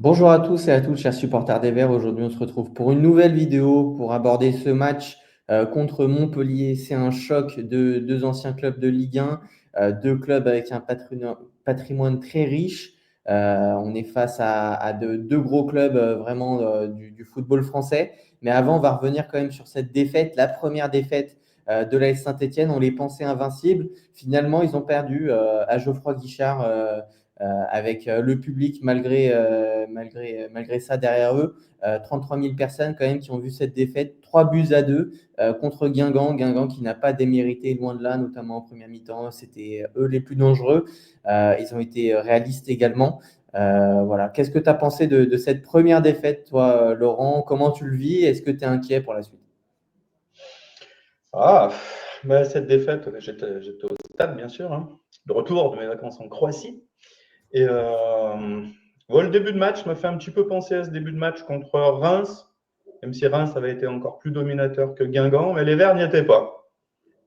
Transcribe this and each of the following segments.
Bonjour à tous et à toutes, chers supporters des Verts. Aujourd'hui, on se retrouve pour une nouvelle vidéo pour aborder ce match contre Montpellier. C'est un choc de deux anciens clubs de Ligue 1, deux clubs avec un patrimoine très riche. On est face à deux gros clubs vraiment du football français. Mais avant, on va revenir quand même sur cette défaite, la première défaite de l'AS Saint-Étienne. On les pensait invincibles. Finalement, ils ont perdu à Geoffroy Guichard. Avec le public malgré ça derrière eux. 33 000 personnes quand même qui ont vu cette défaite, 3 buts à 2 contre Guingamp. Guingamp qui n'a pas démérité, loin de là, notamment en première mi-temps. C'était eux les plus dangereux. Ils ont été réalistes également. Voilà. Qu'est-ce que tu as pensé de cette première défaite, toi, Laurent? Comment tu le vis? Est-ce que tu es inquiet pour la suite? Cette défaite, j'étais au stade, bien sûr, hein, de retour de mes vacances en Croatie. Et le début de match m'a fait un petit peu penser à ce début de match contre Reims, même si Reims avait été encore plus dominateur que Guingamp, mais les Verts n'y étaient pas.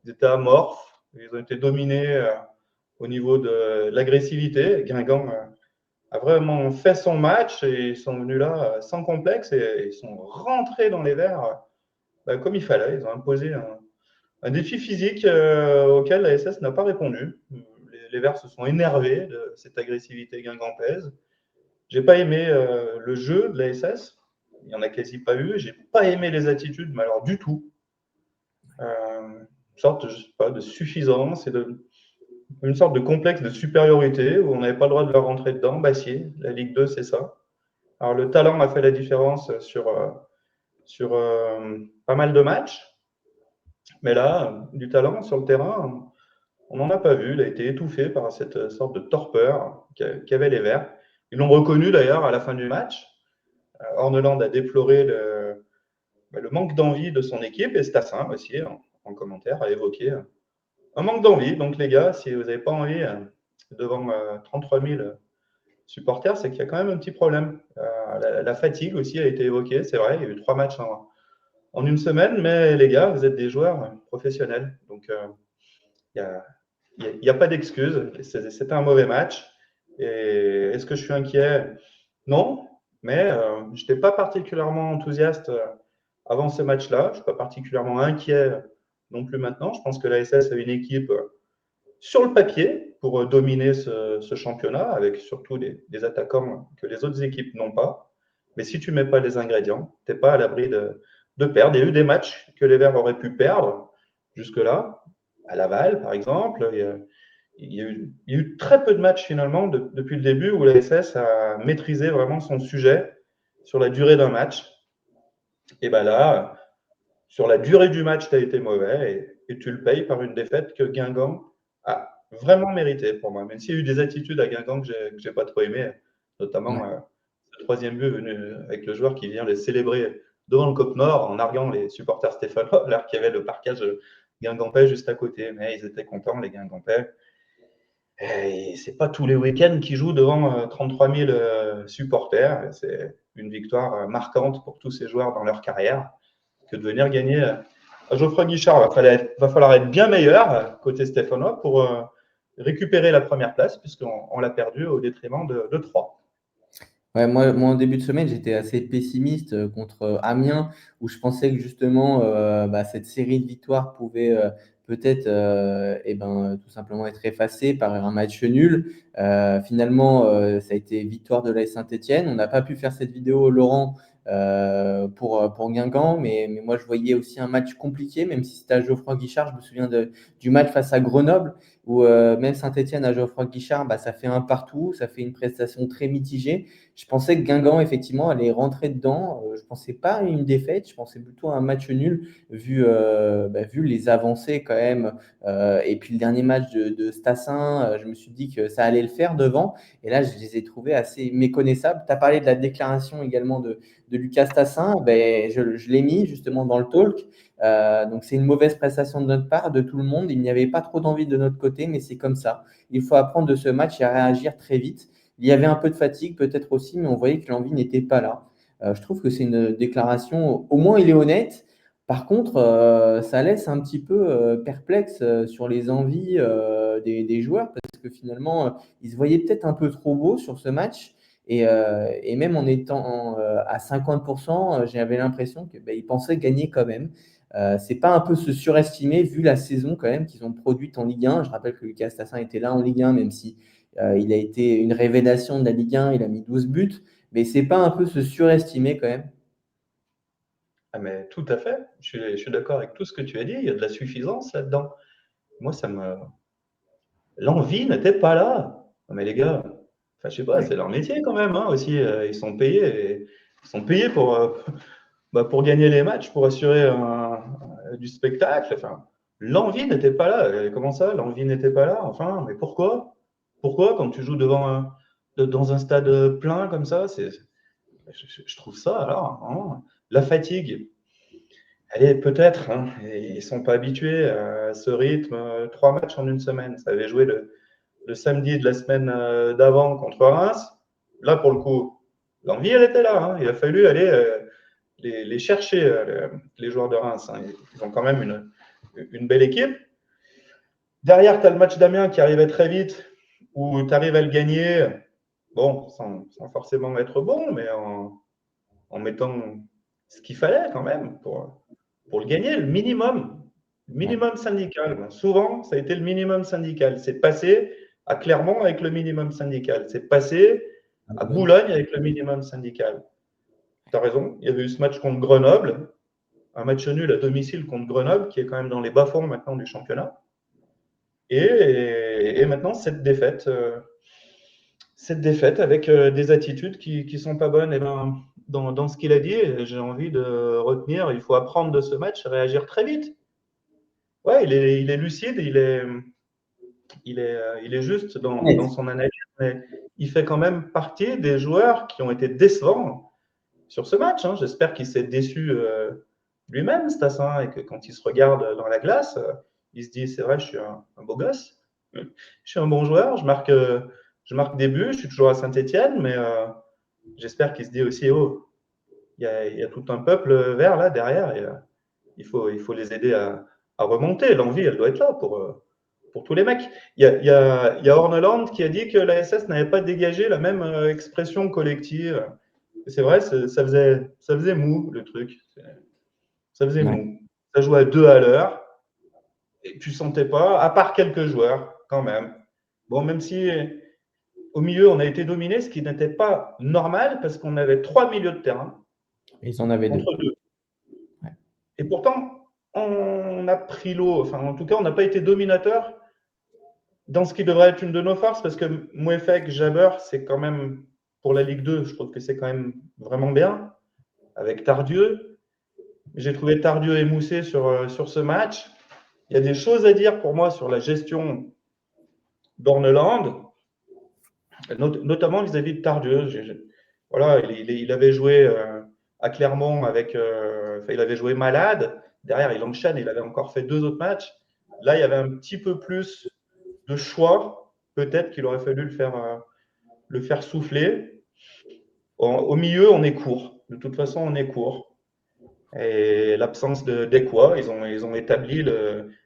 Ils étaient amorphes, ils ont été dominés au niveau de l'agressivité. Guingamp a vraiment fait son match et ils sont venus là sans complexe et ils sont rentrés dans les Verts comme il fallait. Ils ont imposé un défi physique auquel la SS n'a pas répondu. Les Verts se sont énervés de cette agressivité guingampaise. J'ai pas aimé le jeu de la SS. Il y en a quasi pas eu. J'ai pas aimé les attitudes, mais alors du tout. Une sorte, je sais pas, de suffisance et une sorte de complexe de supériorité où on n'avait pas le droit de leur rentrer dedans. Bah si, la Ligue 2, c'est ça. Alors le talent a fait la différence sur pas mal de matchs, mais là, du talent sur le terrain, on n'en a pas vu. Il a été étouffé par cette sorte de torpeur qu'avaient les Verts. Ils l'ont reconnu d'ailleurs à la fin du match. Orneland a déploré le manque d'envie de son équipe et Stassin aussi, en commentaire, a évoqué un manque d'envie. Donc les gars, si vous n'avez pas envie devant 33 000 supporters, c'est qu'il y a quand même un petit problème. La fatigue aussi a été évoquée, c'est vrai, il y a eu 3 matchs en une semaine, mais les gars, vous êtes des joueurs professionnels. Donc il y a il n'y a pas d'excuse. C'était un mauvais match. Et est-ce que je suis inquiet? Non, mais je n'étais pas particulièrement enthousiaste avant ce match-là. Je ne suis pas particulièrement inquiet non plus maintenant. Je pense que la SS a une équipe sur le papier pour dominer ce championnat, avec surtout des attaquants que les autres équipes n'ont pas. Mais si tu ne mets pas les ingrédients, tu n'es pas à l'abri de perdre. Il y a eu des matchs que les Verts auraient pu perdre jusque-là, à Laval par exemple. Il y a eu très peu de matchs finalement depuis le début où la SS a maîtrisé vraiment son sujet sur la durée d'un match. Et bien là, sur la durée du match, tu as été mauvais et tu le payes par une défaite que Guingamp a vraiment mérité pour moi. Même s'il y a eu des attitudes à Guingamp que j'ai pas trop aimé, notamment Ouais. le troisième but venu avec le joueur qui vient les célébrer devant le Cop Nord en arguant les supporters stéphanois, alors qu'il y avait le parquage guingampais juste à côté. Mais ils étaient contents, les Guingampais. Et c'est pas tous les week-ends qu'ils jouent devant 33 000 supporters. C'est une victoire marquante pour tous ces joueurs dans leur carrière que de venir gagner à Geoffroy Guichard. Va falloir être bien meilleur côté stéphanois pour récupérer la première place, puisqu'on l'a perdu au détriment de 3. Ouais, moi, en début de semaine, j'étais assez pessimiste contre Amiens, où je pensais que justement cette série de victoires pouvait peut-être tout simplement être effacée par un match nul. Finalement, ça a été victoire de l'AS Saint-Étienne. On n'a pas pu faire cette vidéo, Laurent, pour Guingamp, mais moi, je voyais aussi un match compliqué, même si c'était à Geoffroy Guichard. Je me souviens du match face à Grenoble, où même Saint-Étienne à Geoffroy Guichard, ça fait un partout, ça fait une prestation très mitigée. Je pensais que Guingamp, effectivement, allait rentrer dedans. Je ne pensais pas à une défaite, je pensais plutôt à un match nul, vu les avancées quand même. Et puis le dernier match de Stassin, je me suis dit que ça allait le faire devant. Et là, je les ai trouvés assez méconnaissables. Tu as parlé de la déclaration également de Lucas Stassin. Je l'ai mis justement dans le talk. Donc c'est une mauvaise prestation de notre part, de tout le monde. Il n'y avait pas trop d'envie de notre côté, mais c'est comme ça. Il faut apprendre de ce match et réagir très vite. Il y avait un peu de fatigue peut-être aussi, mais on voyait que l'envie n'était pas là. Je trouve que c'est une déclaration, au moins il est honnête. Par contre, ça laisse un petit peu perplexe sur les envies des joueurs, parce que finalement, ils se voyaient peut-être un peu trop beaux sur ce match. Et même en étant à 50%, j'avais l'impression qu'ils pensaient gagner quand même. C'est pas un peu se surestimer vu la saison quand même qu'ils ont produite en Ligue 1. Je rappelle que Lucas Tassin était là en Ligue 1, même si il a été une révélation de la Ligue 1, il a mis 12 buts. Mais c'est pas un peu se surestimer quand même? Ah, mais tout à fait. Je suis d'accord avec tout ce que tu as dit. Il y a de la suffisance là-dedans. Moi, l'envie n'était pas là. Non, mais les gars, enfin, je sais pas, Ouais. c'est leur métier quand même, hein, aussi. Ils sont payés pour gagner les matchs, pour assurer du spectacle. Enfin, l'envie n'était pas là. Comment ça, l'envie n'était pas là? Enfin, mais pourquoi? Pourquoi, quand tu joues dans un stade plein comme ça, je trouve ça, alors, hein, la fatigue. Allez, peut-être, hein, ils ne sont pas habitués à ce rythme, 3 matchs en une semaine. Ça avait joué le samedi de la semaine d'avant contre Reims. Là, pour le coup, l'envie, elle était là, hein. Il a fallu aller les chercher, les joueurs de Reims, hein. Ils ont quand même une belle équipe. Derrière, tu as le match d'Amiens qui arrivait très vite, où tu arrives à le gagner, bon, sans forcément être bon, mais en mettant ce qu'il fallait quand même pour le gagner, le Ouais. minimum syndical. Souvent, ça a été le minimum syndical. C'est passé à Clermont avec le minimum syndical. C'est passé Ah à bah oui. Boulogne avec le minimum syndical. Tu as raison, il y avait eu ce match contre Grenoble, un match nul à domicile contre Grenoble, qui est quand même dans les bas-fonds maintenant du championnat. Et maintenant, cette défaite avec des attitudes qui ne sont pas bonnes. Et ben, dans ce qu'il a dit, j'ai envie de retenir, il faut apprendre de ce match, réagir très vite. Ouais, il est lucide, il est juste dans Net. son analyse, mais il fait quand même partie des joueurs qui ont été décevants sur ce match, hein. J'espère qu'il s'est déçu lui-même, Stassin, et que quand il se regarde dans la glace, il se dit, c'est vrai, je suis un beau gosse, je suis un bon joueur, je marque des buts, je suis toujours à Saint-Etienne, mais j'espère qu'il se dit aussi, oh, il y a tout un peuple vert là derrière, et il faut les aider à remonter. L'envie, elle doit être là pour tous les mecs. Il y a Horneland qui a dit que la SS n'avait pas dégagé la même expression collective. C'est vrai, ça faisait mou le truc. Ça faisait Ouais. mou. Ça jouait à 2 à l'heure et tu sentais pas, à part quelques joueurs quand même. Bon, même si au milieu on a été dominé, ce qui n'était pas normal parce qu'on avait 3 milieux de terrain Ils en avaient deux. contre 2. Ouais. Et pourtant, on a pris l'eau. Enfin, en tout cas, on n'a pas été dominateur dans ce qui devrait être une de nos forces parce que Mouefek, Jabber, c'est quand même pour la Ligue 2, je trouve que c'est quand même vraiment bien avec Tardieu. J'ai trouvé Tardieu émoussé sur ce match. Il y a des choses à dire pour moi sur la gestion d'Orneland, notamment vis-à-vis de Tardieu. Voilà, il avait joué à Clermont il avait joué malade. Derrière, il enchaîne, il avait encore fait 2 autres matchs. Là, il y avait un petit peu plus de choix. Peut-être qu'il aurait fallu le faire souffler. Au milieu, on est court. De toute façon, on est court. Et l'absence d'Ekwa, ils ont établi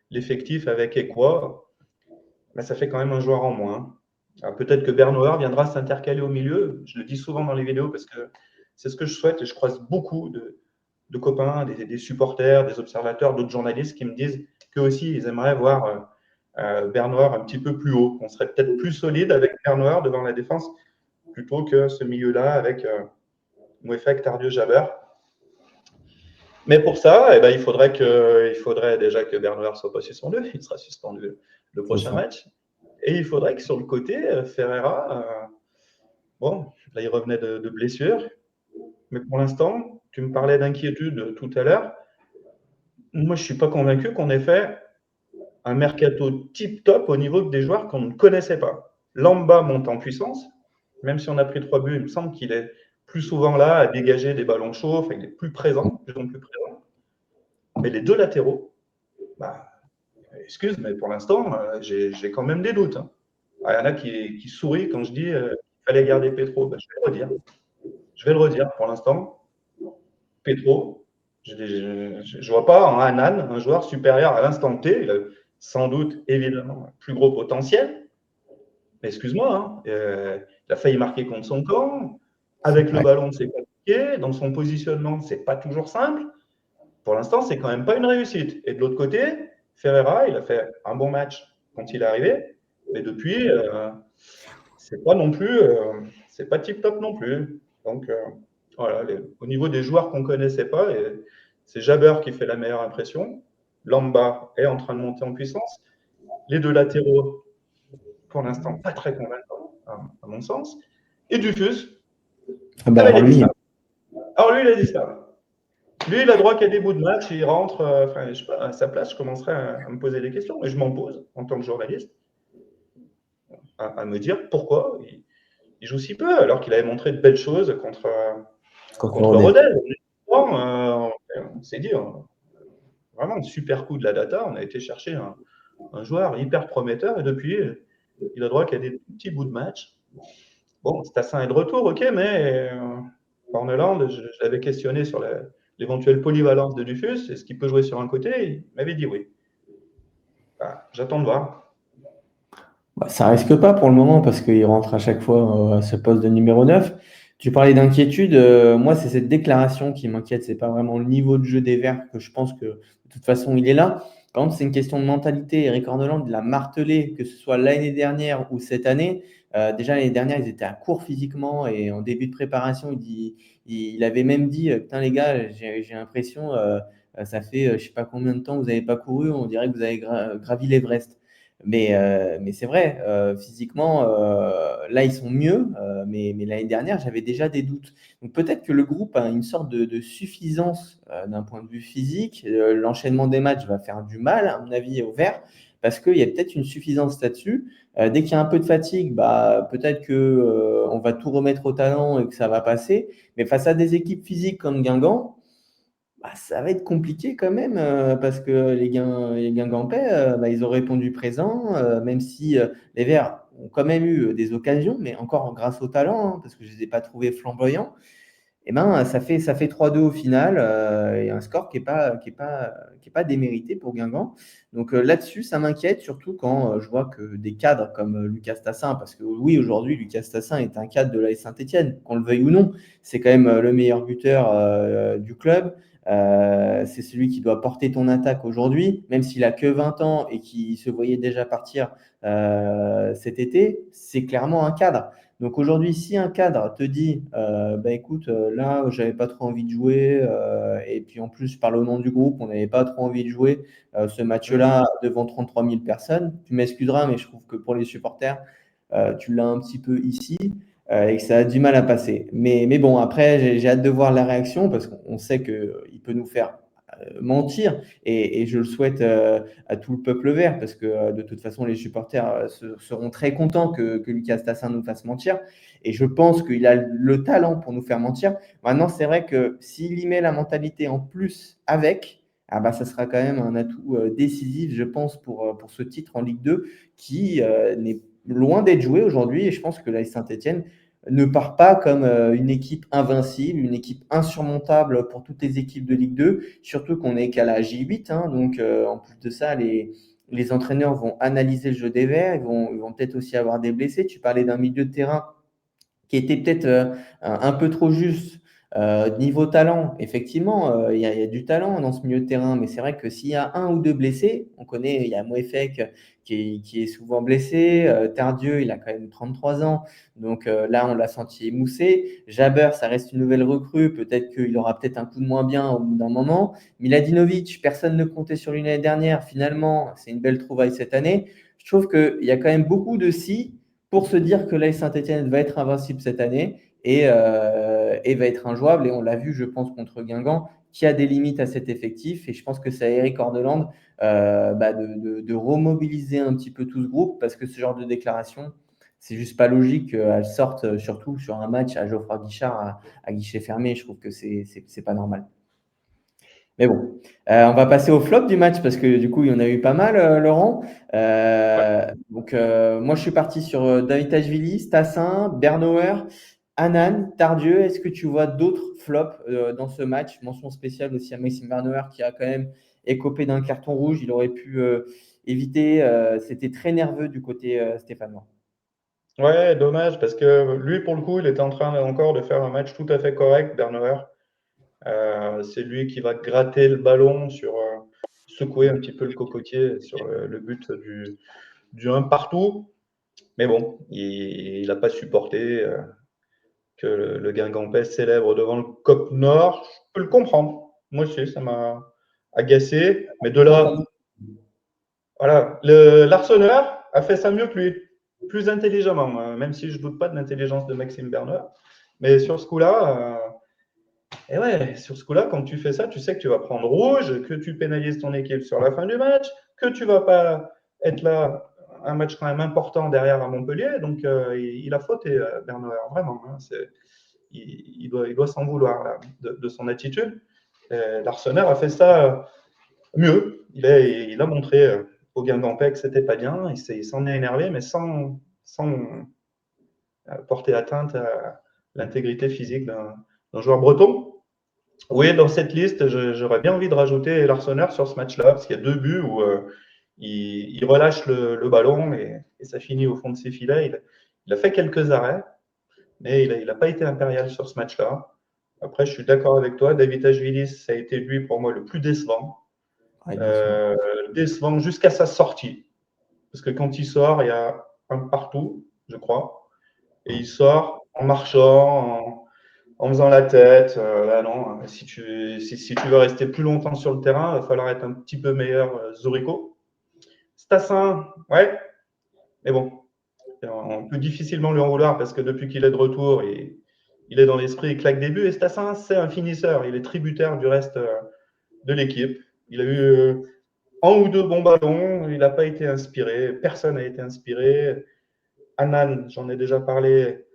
l'effectif avec Ekwa. Mais ça fait quand même un joueur en moins. Peut-être que Bernauer viendra s'intercaler au milieu. Je le dis souvent dans les vidéos parce que c'est ce que je souhaite et je croise beaucoup de copains, des supporters, des observateurs, d'autres journalistes qui me disent qu'eux aussi, ils aimeraient voir Bernauer un petit peu plus haut. On serait peut-être plus solide avec Bernauer devant la défense plutôt que ce milieu-là avec Mouefek, Tardieu, Jabber. Mais pour ça, eh ben, il faudrait déjà que Bernauer soit pas suspendu. Il sera suspendu le C'est prochain ça. match. Et il faudrait que sur le côté, Ferreira, bon, là, il revenait de blessure. Mais pour l'instant, tu me parlais d'inquiétude tout à l'heure. Moi, je ne suis pas convaincu qu'on ait fait un mercato tip-top au niveau des joueurs qu'on ne connaissait pas. Lamba monte en puissance. Même si on a pris 3 buts, il me semble qu'il est plus souvent là à dégager des ballons chauds. Enfin, il est plus présent, plus en plus présent. Mais les deux latéraux, bah, excuse, mais pour l'instant, j'ai quand même des doutes, hein. Il y en a qui sourient quand je dis qu'il fallait garder Petro. Ben, je vais le redire. Je vais le redire. Pour l'instant, Petro, je ne vois pas en Hanan un joueur supérieur à l'instant T. Il a sans doute, évidemment, un plus gros potentiel. Mais excuse-moi, hein, il a failli marquer contre son camp. Avec le Ouais. ballon, c'est compliqué. Dans son positionnement, c'est pas toujours simple. Pour l'instant, c'est quand même pas une réussite. Et de l'autre côté, Ferreira, il a fait un bon match quand il est arrivé, mais depuis, c'est pas non plus, c'est pas tip top non plus. Donc voilà, au niveau des joueurs qu'on connaissait pas, c'est Jabber qui fait la meilleure impression. Lamba est en train de monter en puissance. Les deux latéraux, pour l'instant, pas très convaincants, à mon sens. Et Dufus, Ah bah ah ben, il alors a dit lui, ça. Alors lui, il a dit ça. Lui, il a droit qu'à des bouts de match, il rentre, enfin, je sais pas, à sa place, je commencerai à me poser des questions, et je m'en pose en tant que journaliste, à me dire pourquoi il joue si peu, alors qu'il avait montré de belles choses contre contre Rodez. Rodez. On s'est dit, vraiment un super coup de la data, on a été chercher un joueur hyper prometteur, et depuis, il a droit qu'à des petits bouts de match. Bon, Stassin est de retour, ok, mais Corneland, je l'avais questionné sur l'éventuelle polyvalence de Dufus, est-ce qu'il peut jouer sur un côté? Il m'avait dit oui. Bah, j'attends de voir. Bah, ça risque pas pour le moment parce qu'il rentre à chaque fois à ce poste de numéro 9. Tu parlais d'inquiétude. Moi, c'est cette déclaration qui m'inquiète. C'est pas vraiment le niveau de jeu des Verts que je pense que de toute façon il est là. Par contre, c'est une question de mentalité. Eric Orneland l'a martelé, que ce soit l'année dernière ou cette année. Déjà, l'année dernière, ils étaient à court physiquement et en début de préparation, il avait même dit putain, les gars, j'ai l'impression, ça fait je sais pas combien de temps que vous n'avez pas couru, on dirait que vous avez gravi l'Everest. Mais c'est vrai, physiquement, là, ils sont mieux, mais l'année dernière, j'avais déjà des doutes. Donc peut-être que le groupe a une sorte de suffisance d'un point de vue physique. L'enchaînement des matchs va faire du mal, à mon avis, au vert, parce qu'il y a peut-être une suffisance là-dessus. Dès qu'il y a un peu de fatigue, bah, peut-être que, on va tout remettre au talent et que ça va passer. Mais face à des équipes physiques comme Guingamp, bah, ça va être compliqué quand même parce que les Guingampais, bah, ils ont répondu présent, même si les Verts ont quand même eu des occasions, mais encore grâce au talent, hein, parce que je ne les ai pas trouvés flamboyants. Et ben, ça fait 3-2 au final et un score qui est pas démérité pour Guingamp. Donc là-dessus, ça m'inquiète, surtout quand je vois que des cadres comme Lucas Tassin, parce que oui, aujourd'hui, Lucas Tassin est un cadre de l'AS Saint-Étienne, qu'on le veuille ou non, c'est quand même le meilleur buteur du club. C'est celui qui doit porter ton attaque aujourd'hui, même s'il a que 20 ans et qui se voyait déjà partir cet été, c'est clairement un cadre. Donc aujourd'hui, si un cadre te dit, bah écoute, là, j'avais pas trop envie de jouer, et puis en plus, je parle au nom du groupe, on n'avait pas trop envie de jouer ce Mhm. match-là devant 33 000 personnes. Tu m'excuseras, mais je trouve que pour les supporters, tu l'as un petit peu ici et que ça a du mal à passer. Mais bon, après, j'ai hâte de voir la réaction parce qu'on sait qu'il peut nous faire mentir et je le souhaite à tout le peuple vert parce que de toute façon, les supporters seront très contents que Lucas Tassin nous fasse mentir et je pense qu'il a le talent pour nous faire mentir. Maintenant, c'est vrai que s'il y met la mentalité en plus avec, ah bah, ça sera quand même un atout décisif, je pense, pour ce titre en Ligue 2 qui n'est loin d'être joué aujourd'hui et je pense que l'AS Saint-Etienne ne part pas comme une équipe invincible, une équipe insurmontable pour toutes les équipes de Ligue 2, surtout qu'on est qu'à la J8, hein, donc en plus de ça, les entraîneurs vont analyser le jeu des Verts, ils vont peut-être aussi avoir des blessés. Tu parlais d'un milieu de terrain qui était peut-être un peu trop juste. Niveau talent, effectivement, il y a du talent dans ce milieu de terrain, mais c'est vrai que s'il y a un ou deux blessés, on connaît, il y a Moefek qui est souvent blessé, Tardieu, il a quand même 33 ans, donc là, on l'a senti émoussé. Jabber, ça reste une nouvelle recrue, peut-être qu'il aura peut-être un coup de moins bien au bout d'un moment. Miladinovic, personne ne comptait sur lui l'année dernière, finalement, c'est une belle trouvaille cette année. Je trouve qu'il y a quand même beaucoup de si pour se dire que l'AS Saint-Etienne va être invincible cette année et va être injouable. Et on l'a vu, je pense, contre Guingamp, qui a des limites à cet effectif. Et je pense que c'est à Eric Ordeland bah, de remobiliser un petit peu tout ce groupe parce que ce genre de déclaration, c'est juste pas logique qu'elle sorte, surtout sur un match à Geoffroy Guichard à guichet fermé. Je trouve que c'est pas normal. Mais bon, on va passer au flop du match parce que du coup, il y en a eu pas mal, Laurent. Ouais. Donc, moi, je suis parti sur Davitashvili, Tassin, Bernauer, Hanan, Tardieu. Est-ce que tu vois d'autres flops dans ce match? Mention spéciale aussi à Maxime Bernauer qui a quand même écopé d'un carton rouge. Il aurait pu éviter. C'était très nerveux du côté stéphanois. Ouais, dommage, parce que lui, pour le coup, il était en train encore de faire un match tout à fait correct, Bernauer. C'est lui qui va gratter le ballon secouer un petit peu le cocotier sur le but du 1 partout. Mais bon, il n'a pas supporté que le Guingampais célèbre devant le COP Nord. Je peux le comprendre. Moi aussi, ça m'a agacé. Mais de là, voilà, l'Arseneur a fait ça mieux que lui, plus intelligemment, même si je ne doute pas de l'intelligence de Maxime Bernard. Mais sur ce coup-là, et ouais, sur ce coup-là, quand tu fais ça, tu sais que tu vas prendre rouge, que tu pénalises ton équipe sur la fin du match, que tu vas pas être là un match quand même important derrière à Montpellier. Donc, il a fauté, Bernard, vraiment. Hein, il doit s'en vouloir là, de son attitude. L'Arsenal a fait ça mieux. Il a montré au Guingampais que c'était pas bien. Il s'en est énervé, mais sans porter atteinte à l'intégrité physique d'un joueur breton. Oui, dans cette liste, j'aurais bien envie de rajouter l'Arsenal sur ce match-là, parce qu'il y a deux buts où il relâche le ballon et ça finit au fond de ses filets. Il a fait quelques arrêts, mais il n'a pas été impérial sur ce match-là. Après, je suis d'accord avec toi. David Ashvilis, ça a été lui pour moi le plus décevant. Ouais, décevant. Euh, Décevant jusqu'à sa sortie. Parce que quand il sort, il y a un partout, je crois. Et Ouais. il sort en marchant, en faisant la tête. Là, non, si tu veux rester plus longtemps sur le terrain, il va falloir être un petit peu meilleur, Zorico. Stassin, ouais, mais bon, on peut difficilement lui en vouloir parce que depuis qu'il est de retour, il est dans l'esprit, il claque des buts. Et Stassin, c'est un finisseur. Il est tributaire du reste de l'équipe. Il a eu un ou deux bons ballons. Il n'a pas été inspiré. Personne n'a été inspiré. Anan, j'en ai déjà parlé.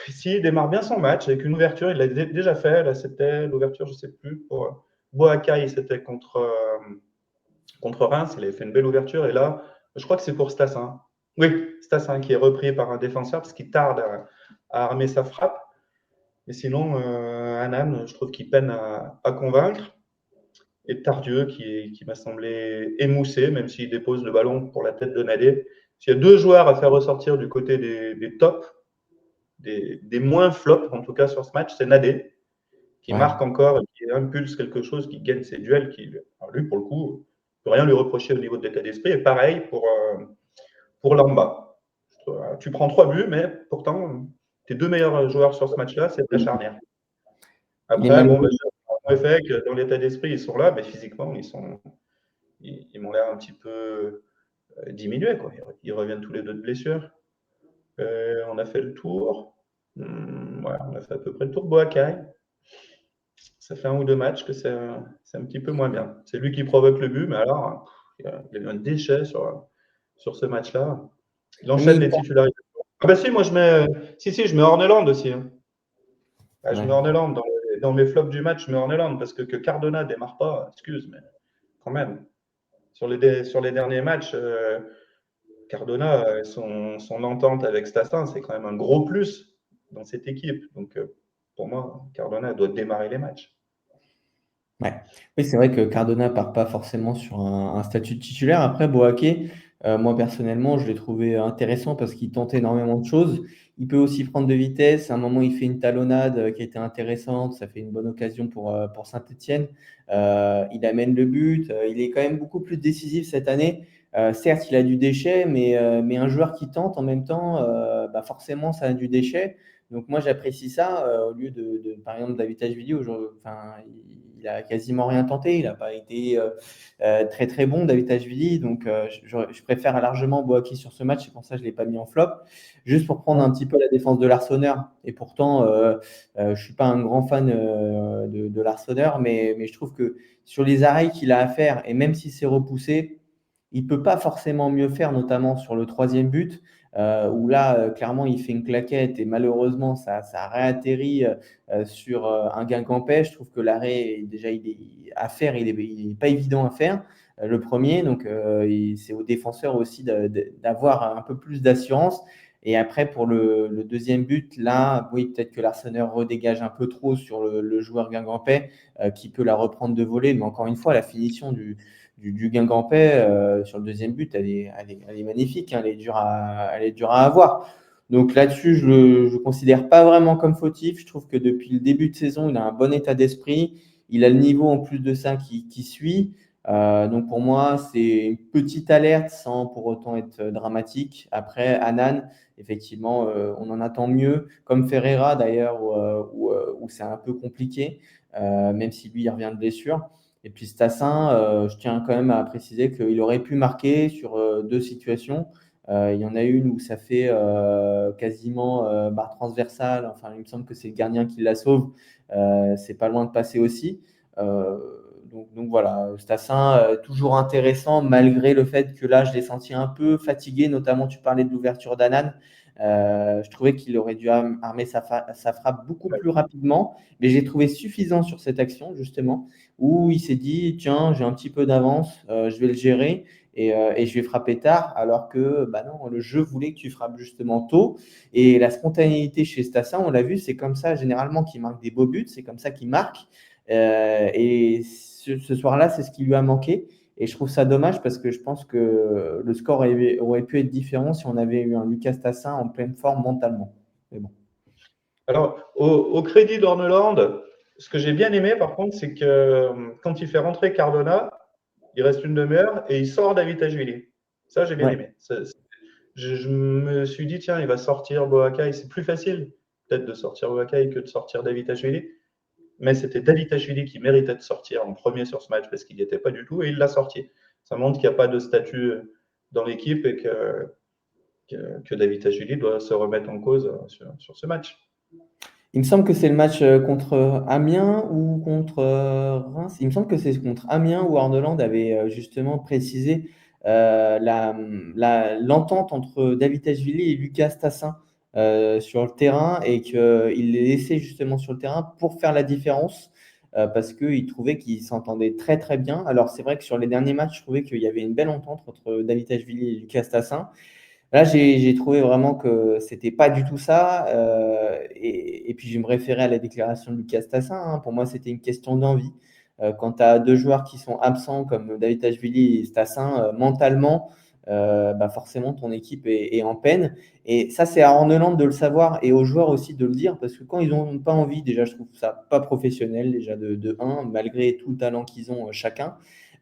Ici, il démarre bien son match avec une ouverture. Il l'a déjà fait. Là, c'était l'ouverture, je ne sais plus. Pour Boakai, c'était contre Reims. Il avait fait une belle ouverture. Et là, je crois que c'est pour Stassin. Oui, Stassin qui est repris par un défenseur parce qu'il tarde à armer sa frappe. Mais sinon, Anan, je trouve qu'il peine à convaincre. Et Tardieu qui m'a semblé émoussé, même s'il dépose le ballon pour la tête de Nadé. S'il y a deux joueurs à faire ressortir du côté des tops, des moins flops, en tout cas sur ce match, c'est Nadé, qui Ouais. marque encore, qui impulse quelque chose, qui gagne ses duels. Alors lui, pour le coup, on ne peut rien lui reprocher au niveau de l'état d'esprit. Et pareil pour Lamba. Tu prends 3 buts, mais pourtant, tes deux meilleurs joueurs sur ce match-là, c'est ta charnière. Il est Après, bon, malheureux. ben, j'ai fait que dans l'état d'esprit, ils sont là, mais physiquement, ils m'ont l'air un petit peu diminués. Quoi. Ils reviennent tous les deux de blessure. On a fait le tour. Ouais, on a fait à peu près le tour de Boakai. Ça fait un ou deux matchs que c'est un petit peu moins bien. C'est lui qui provoque le but, mais alors, il a eu un déchet sur ce match-là. Il enchaîne Mais les titularités. Ah bah si, moi je mets, si, je mets Orneland aussi. Hein. Ah, je mets ouais. Orneland dans mes flops du match, je mets Orneland parce que Cardona démarre pas, excuse, mais quand même. Sur les derniers matchs, Cardona, son entente avec Stassin, c'est quand même un gros plus dans cette équipe. Donc, pour moi, Cardona doit démarrer les matchs. Ouais. Oui, c'est vrai que Cardona part pas forcément sur un statut de titulaire. Après, Boaké, moi personnellement, je l'ai trouvé intéressant parce qu'il tente énormément de choses. Il peut aussi prendre de vitesse. À un moment, il fait une talonnade qui était intéressante. Ça fait une bonne occasion pour Saint-Etienne. Il amène le but. Il est quand même beaucoup plus décisif cette année. Certes, il a du déchet, mais un joueur qui tente en même temps, bah forcément, ça a du déchet. Donc moi, j'apprécie ça au lieu par exemple, David vidéo. Enfin, il a quasiment rien tenté. Il n'a pas été très très bon, David Ashvili. Donc je préfère largement Boaki sur ce match. C'est pour ça que je ne l'ai pas mis en flop. Juste pour prendre un petit peu la défense de l'Arseneur. Et pourtant, je ne suis pas un grand fan de l'Arseneur, mais je trouve que sur les arrêts qu'il a à faire, et même si c'est repoussé, il ne peut pas forcément mieux faire, notamment sur le troisième but, où là, clairement, il fait une claquette et malheureusement, ça réatterrit sur un Guingampais. Je trouve que l'arrêt, déjà, il est à faire, il est pas évident à faire, le premier. Donc, c'est aux défenseurs aussi d'avoir un peu plus d'assurance. Et après, pour le deuxième but, là, oui, peut-être que l'Arsenal redégage un peu trop sur le joueur Guingampais qui peut la reprendre de volée. Mais encore une fois, la finition du Guingampais sur le deuxième but, elle est magnifique, hein, elle est dure à avoir. Donc là-dessus, je ne considère pas vraiment comme fautif. Je trouve que depuis le début de saison, il a un bon état d'esprit. Il a le niveau en plus de ça qui suit. Donc pour moi, c'est une petite alerte sans pour autant être dramatique. Après, Anan, effectivement, on en attend mieux, comme Ferreira d'ailleurs, où c'est un peu compliqué, même si lui, il revient de blessure. Et puis Stassin, je tiens quand même à préciser qu'il aurait pu marquer sur deux situations. Il y en a une où ça fait quasiment barre transversale. Enfin, il me semble que c'est le gardien qui la sauve. C'est pas loin de passer aussi. Euh, donc voilà, Stassin, toujours intéressant malgré le fait que là, je l'ai senti un peu fatigué. Notamment, tu parlais de l'ouverture d'Anan. Je trouvais qu'il aurait dû armer sa frappe beaucoup Ouais. plus rapidement, mais j'ai trouvé suffisant sur cette action, justement, où il s'est dit, tiens, j'ai un petit peu d'avance, je vais le gérer et je vais frapper tard, alors que bah non, le jeu voulait que tu frappes justement tôt. Et la spontanéité chez Stassin, on l'a vu, c'est comme ça généralement qu'il marque des beaux buts, c'est comme ça qu'il marque. Et ce soir-là, c'est ce qui lui a manqué. Et je trouve ça dommage parce que je pense que le score aurait pu être différent si on avait eu un Lucas Tassin en pleine forme mentalement. Mais bon. Alors, au crédit d'Orneland, ce que j'ai bien aimé, par contre, c'est que quand il fait rentrer Cardona, il reste une demi-heure et il sort Davitashvili. Ça, j'ai bien Ouais. aimé. Je me suis dit, tiens, il va sortir Boakai. C'est plus facile, peut-être, de sortir Boakai que de sortir Davitashvili. Mais c'était Davitashvili qui méritait de sortir en premier sur ce match parce qu'il n'y était pas du tout et il l'a sorti. Ça montre qu'il n'y a pas de statut dans l'équipe et que Davitashvili doit se remettre en cause sur ce match. Il me semble que c'est le match contre Amiens ou contre Reims. Il me semble que c'est contre Amiens où Arnoland avait justement précisé l'entente entre Davitashvili et Lucas Tassin sur le terrain et qu'il les laissait justement sur le terrain pour faire la différence parce qu'il trouvait qu'ils s'entendaient très très bien. Alors c'est vrai que sur les derniers matchs, je trouvais qu'il y avait une belle entente entre Davitashvili et Lucas Tassin. Là, j'ai trouvé vraiment que c'était pas du tout ça. Et puis, je me référais à la déclaration de Lucas Tassin, hein. Pour moi, c'était une question d'envie. Quand tu as deux joueurs qui sont absents comme David Ashvili et Stassin, mentalement, bah forcément, ton équipe est en peine. Et ça, c'est à Orneland de le savoir et aux joueurs aussi de le dire parce que quand ils n'ont pas envie, déjà, je trouve ça pas professionnel, déjà de 1, malgré tout le talent qu'ils ont chacun.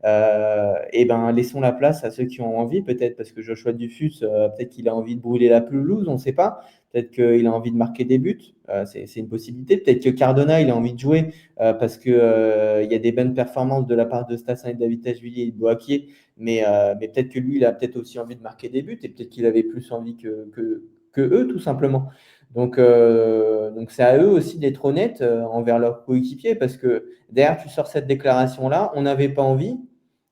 Et ben, laissons la place à ceux qui ont envie, peut-être parce que Joshua Dufus, peut-être qu'il a envie de brûler la pelouse, on ne sait pas. Peut-être qu'il a envie de marquer des buts, c'est une possibilité. Peut-être que Cardona, il a envie de jouer parce qu'il il y a des bonnes performances de la part de Stassin et de Davitashvili et de Boakier, mais peut-être que lui, il a peut-être aussi envie de marquer des buts et peut-être qu'il avait plus envie que eux, tout simplement. Donc c'est à eux aussi d'être honnêtes envers leurs coéquipiers parce que derrière, tu sors cette déclaration-là, on n'avait pas envie.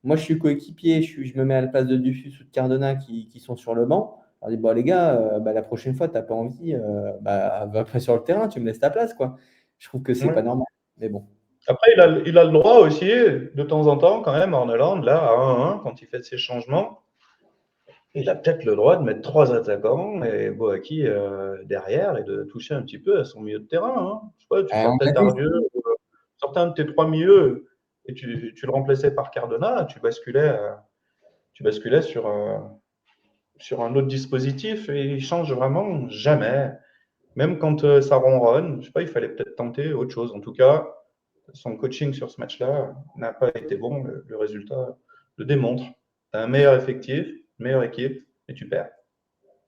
Moi, je suis coéquipier, je me mets à la place de Dufus ou de Cardona qui sont sur le banc. Je leur dis, bon, les gars, bah, la prochaine fois, tu n'as pas envie, bah, va pas sur le terrain, tu me laisses ta place, quoi. Je trouve que c'est pas Ouais. normal. Mais bon. Après, il a le droit aussi, de temps en temps, quand même, Orneland, là, à 1-1, quand il fait ses changements, il a peut-être le droit de mettre trois attaquants et Boaki derrière et de toucher un petit peu à son milieu de terrain. Hein. Je sais pas, tu On sortais a vu, Dardieu, sortais un de tes trois milieux et tu le remplaçais par Cardona, tu basculais sur un autre dispositif et il change vraiment jamais. Même quand ça ronronne, je sais pas, il fallait peut-être tenter autre chose. En tout cas, son coaching sur ce match-là n'a pas été bon. Le résultat le démontre. Tu as un meilleur effectif, une meilleure équipe, et tu perds.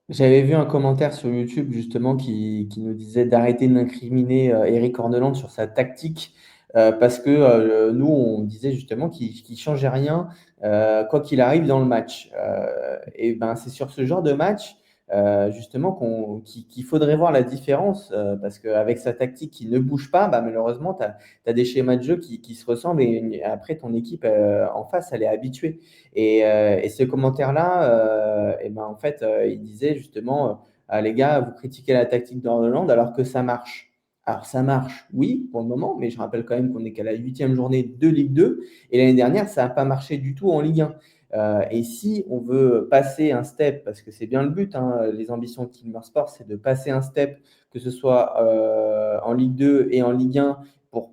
j'avais vu un commentaire sur YouTube justement qui nous disait d'arrêter d'incriminer Eric Orneland sur sa tactique parce que nous, on disait justement qu'il ne changeait rien quoi qu'il arrive dans le match. Et ben, c'est sur ce genre de match justement qu'il faudrait voir la différence parce qu'avec sa tactique qui ne bouge pas, bah, malheureusement, tu as des schémas de jeu qui se ressemblent et après ton équipe en face, elle est habituée. Et ce commentaire-là, et ben, en fait, il disait justement, ah, les gars, vous critiquez la tactique d'Orland alors que ça marche. Alors ça marche, oui, pour le moment, mais je rappelle quand même qu'on est qu'à la 8e journée de Ligue 2 et l'année dernière, ça n'a pas marché du tout en Ligue 1. Et si on veut passer un step, parce que c'est bien le but, hein, les ambitions de Kilmer Sport, c'est de passer un step, que ce soit en Ligue 2 et en Ligue 1,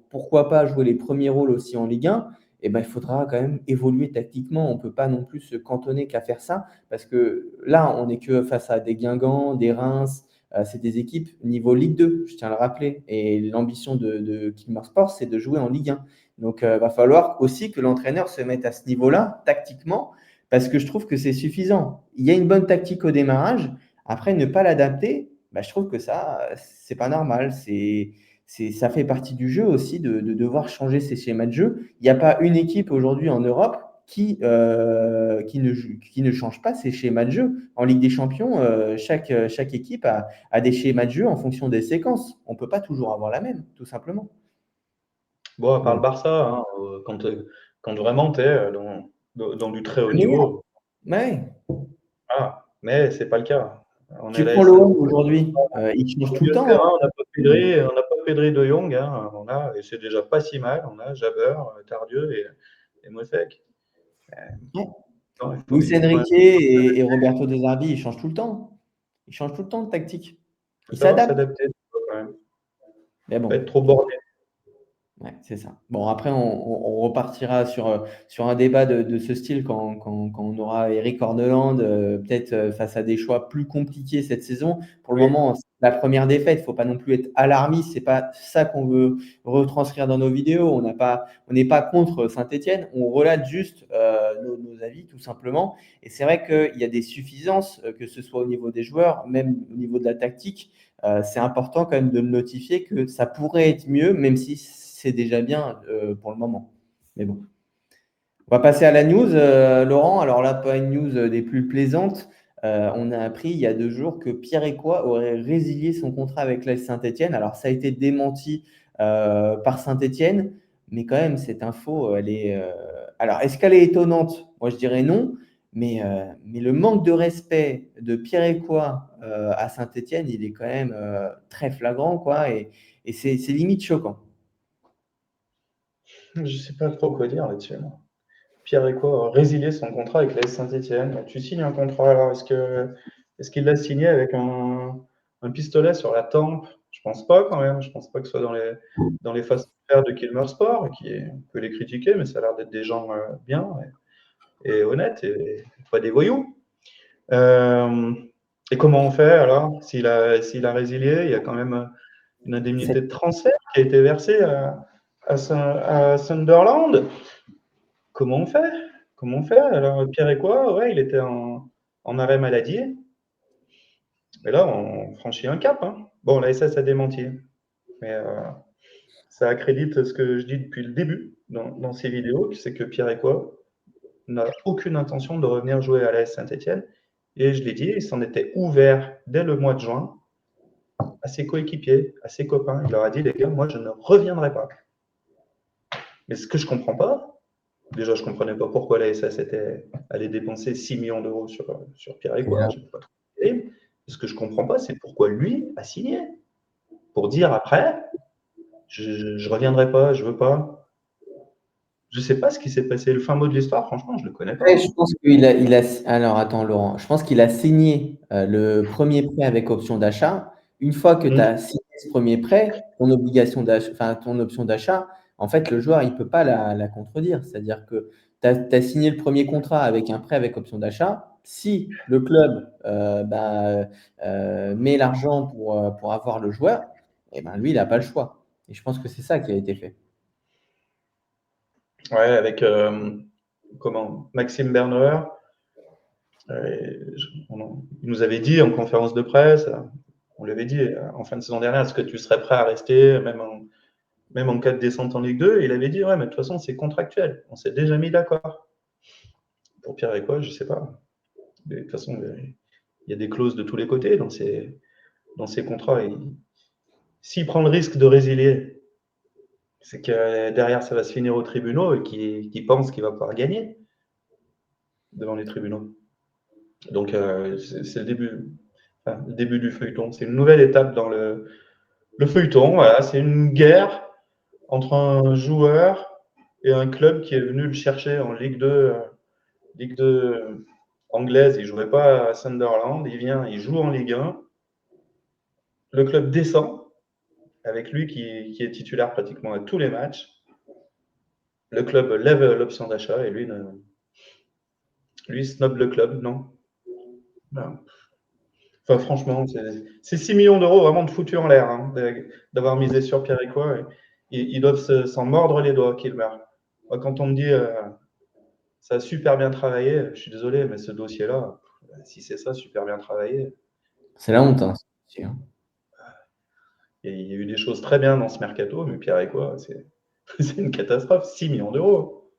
pourquoi pas jouer les premiers rôles aussi en Ligue 1, eh ben, il faudra quand même évoluer tactiquement. On ne peut pas non plus se cantonner qu'à faire ça, parce que là, on n'est que face à des Guingamp, des Reims, c'est des équipes niveau Ligue 2, je tiens à le rappeler. Et l'ambition de Kilmer Sport, c'est de jouer en Ligue 1. Donc, il va falloir aussi que l'entraîneur se mette à ce niveau-là, tactiquement, parce que je trouve que c'est suffisant. Il y a une bonne tactique au démarrage. Après, ne pas l'adapter, bah, je trouve que ça, c'est pas normal. Ça fait partie du jeu aussi de devoir changer ses schémas de jeu. Il n'y a pas une équipe aujourd'hui en Europe qui ne change pas ses schémas de jeu. En Ligue des Champions, chaque équipe a des schémas de jeu en fonction des séquences. On ne peut pas toujours avoir la même, tout simplement. Bon, à part le Donc, Barça, hein, quand vraiment tu es dans du très haut le meilleur, niveau. ouais. Voilà. Mais c'est pas le cas. On est Tu là, prends l'OM aujourd'hui, il change au tout le milieu de temps, terrain, hein. on n'a pas Pedri de Jong, hein, et c'est déjà pas si mal. On a Jabber, Tardieu et Mosek. Ouais. Non, Luis il faut quand même Enrique et Roberto De Zerbi, ils changent tout le temps. Ils changent tout le temps de tactique. Ils savoir s'adaptent. s'adapter, quand même. Mais Pas bon. être trop borné. Ouais, c'est ça. Bon, après, on repartira sur un débat de ce style quand on aura Eric Orneland, peut-être face à des choix plus compliqués cette saison. Pour le Oui. moment, c'est la première défaite. Il ne faut pas non plus être alarmiste. Ce n'est pas ça qu'on veut retranscrire dans nos vidéos. On n'est pas contre Saint-Étienne. On relate juste nos avis, tout simplement. Et c'est vrai qu'il y a des suffisances, que ce soit au niveau des joueurs, même au niveau de la tactique. C'est important quand même de le notifier que ça pourrait être mieux, même si c'est déjà bien pour le moment. Mais bon. On va passer à la news, Laurent. Alors là, pas une news des plus plaisantes. On a appris il y a 2 jours que Pierre Ecois aurait résilié son contrat avec l'AS Saint-Étienne. Alors ça a été démenti par Saint-Étienne, mais quand même, cette info, elle est. Alors, est-ce qu'elle est étonnante? Moi, je dirais non. Mais le manque de respect de Pierre Ecois à Saint-Étienne, il est quand même très flagrant, quoi. Et c'est limite choquant. Je sais pas trop quoi dire là-dessus, moi. Pierre Ecois a résilié son contrat avec l'AS Saint-Étienne. Tu signes un contrat, alors est-ce qu'il l'a signé avec un pistolet sur la tempe? Je pense pas quand même. Je pense pas que ce soit dans les façons de faire de Kilmer Sport, on peut les critiquer, mais ça a l'air d'être des gens bien et honnêtes et pas des voyous. Euh, et comment on fait alors s'il a résilié? Il y a quand même une indemnité de transfert qui a été versée à Sunderland. Comment on fait? Comment on fait? Alors, Pierre et quoi? Ouais, il était en arrêt maladie. Mais là, on franchit un cap, hein. Bon, la SS a démenti. Mais ça accrédite ce que je dis depuis le début dans ces vidéos, c'est que Pierre et quoi n'a aucune intention de revenir jouer à l'AS Saint-Etienne. Et je l'ai dit, il s'en était ouvert dès le mois de juin à ses coéquipiers, à ses copains. Il leur a dit, les gars, moi, je ne reviendrai pas. Mais ce que je ne comprends pas, déjà, je ne comprenais pas pourquoi la SS allait dépenser 6 millions d'euros sur Pierre et quoi. Ce que je ne comprends pas, c'est pourquoi lui a signé. Pour dire après, je ne reviendrai pas, je ne veux pas. Je ne sais pas ce qui s'est passé. Le fin mot de l'histoire, franchement, je ne le connais pas, Ouais, je hein. pense alors attends Laurent, je pense qu'il a signé le premier prêt avec option d'achat. Une fois que tu as signé ce premier prêt, ton obligation d'achat, enfin ton option d'achat, en fait, le joueur, il ne peut pas la contredire. C'est-à-dire que tu as signé le premier contrat avec un prêt avec option d'achat. Si le club met l'argent pour avoir le joueur, eh ben, lui, il n'a pas le choix. Et je pense que c'est ça qui a été fait. Ouais, avec Maxime Bernauer. Il nous avait dit en conférence de presse, on l'avait dit en fin de saison dernière, est-ce que tu serais prêt à rester même en cas de descente en Ligue 2? Et il avait dit, ouais, mais de toute façon, c'est contractuel. On s'est déjà mis d'accord. Pour Pierre et quoi, je ne sais pas. De toute façon, il y a des clauses de tous les côtés dans ces contrats. S'il prend le risque de résilier, c'est que derrière, ça va se finir aux tribunaux et qu'il pense qu'il va pouvoir gagner devant les tribunaux. Donc, c'est le début du feuilleton. C'est une nouvelle étape dans le feuilleton. Voilà, c'est une guerre entre un joueur et un club qui est venu le chercher en Ligue 2, Ligue 2 anglaise. Il ne jouait pas à Sunderland. Il vient, il joue en Ligue 1. Le club descend avec lui qui est titulaire pratiquement à tous les matchs. le club lève l'option d'achat et lui snob le club, non. Non. Enfin, franchement, c'est 6 millions d'euros vraiment de foutus en l'air, hein, d'avoir misé sur Pierre-Écois. Ils doivent s'en mordre les doigts qu'ils meurent. Moi, quand on me dit ça a super bien travaillé, je suis désolé, mais ce dossier-là, si c'est ça, super bien travaillé, C'est la honte, hein, c'est sûr. il y a eu des choses très bien dans ce mercato, mais Pierre-Écois, c'est une catastrophe. 6 millions d'euros.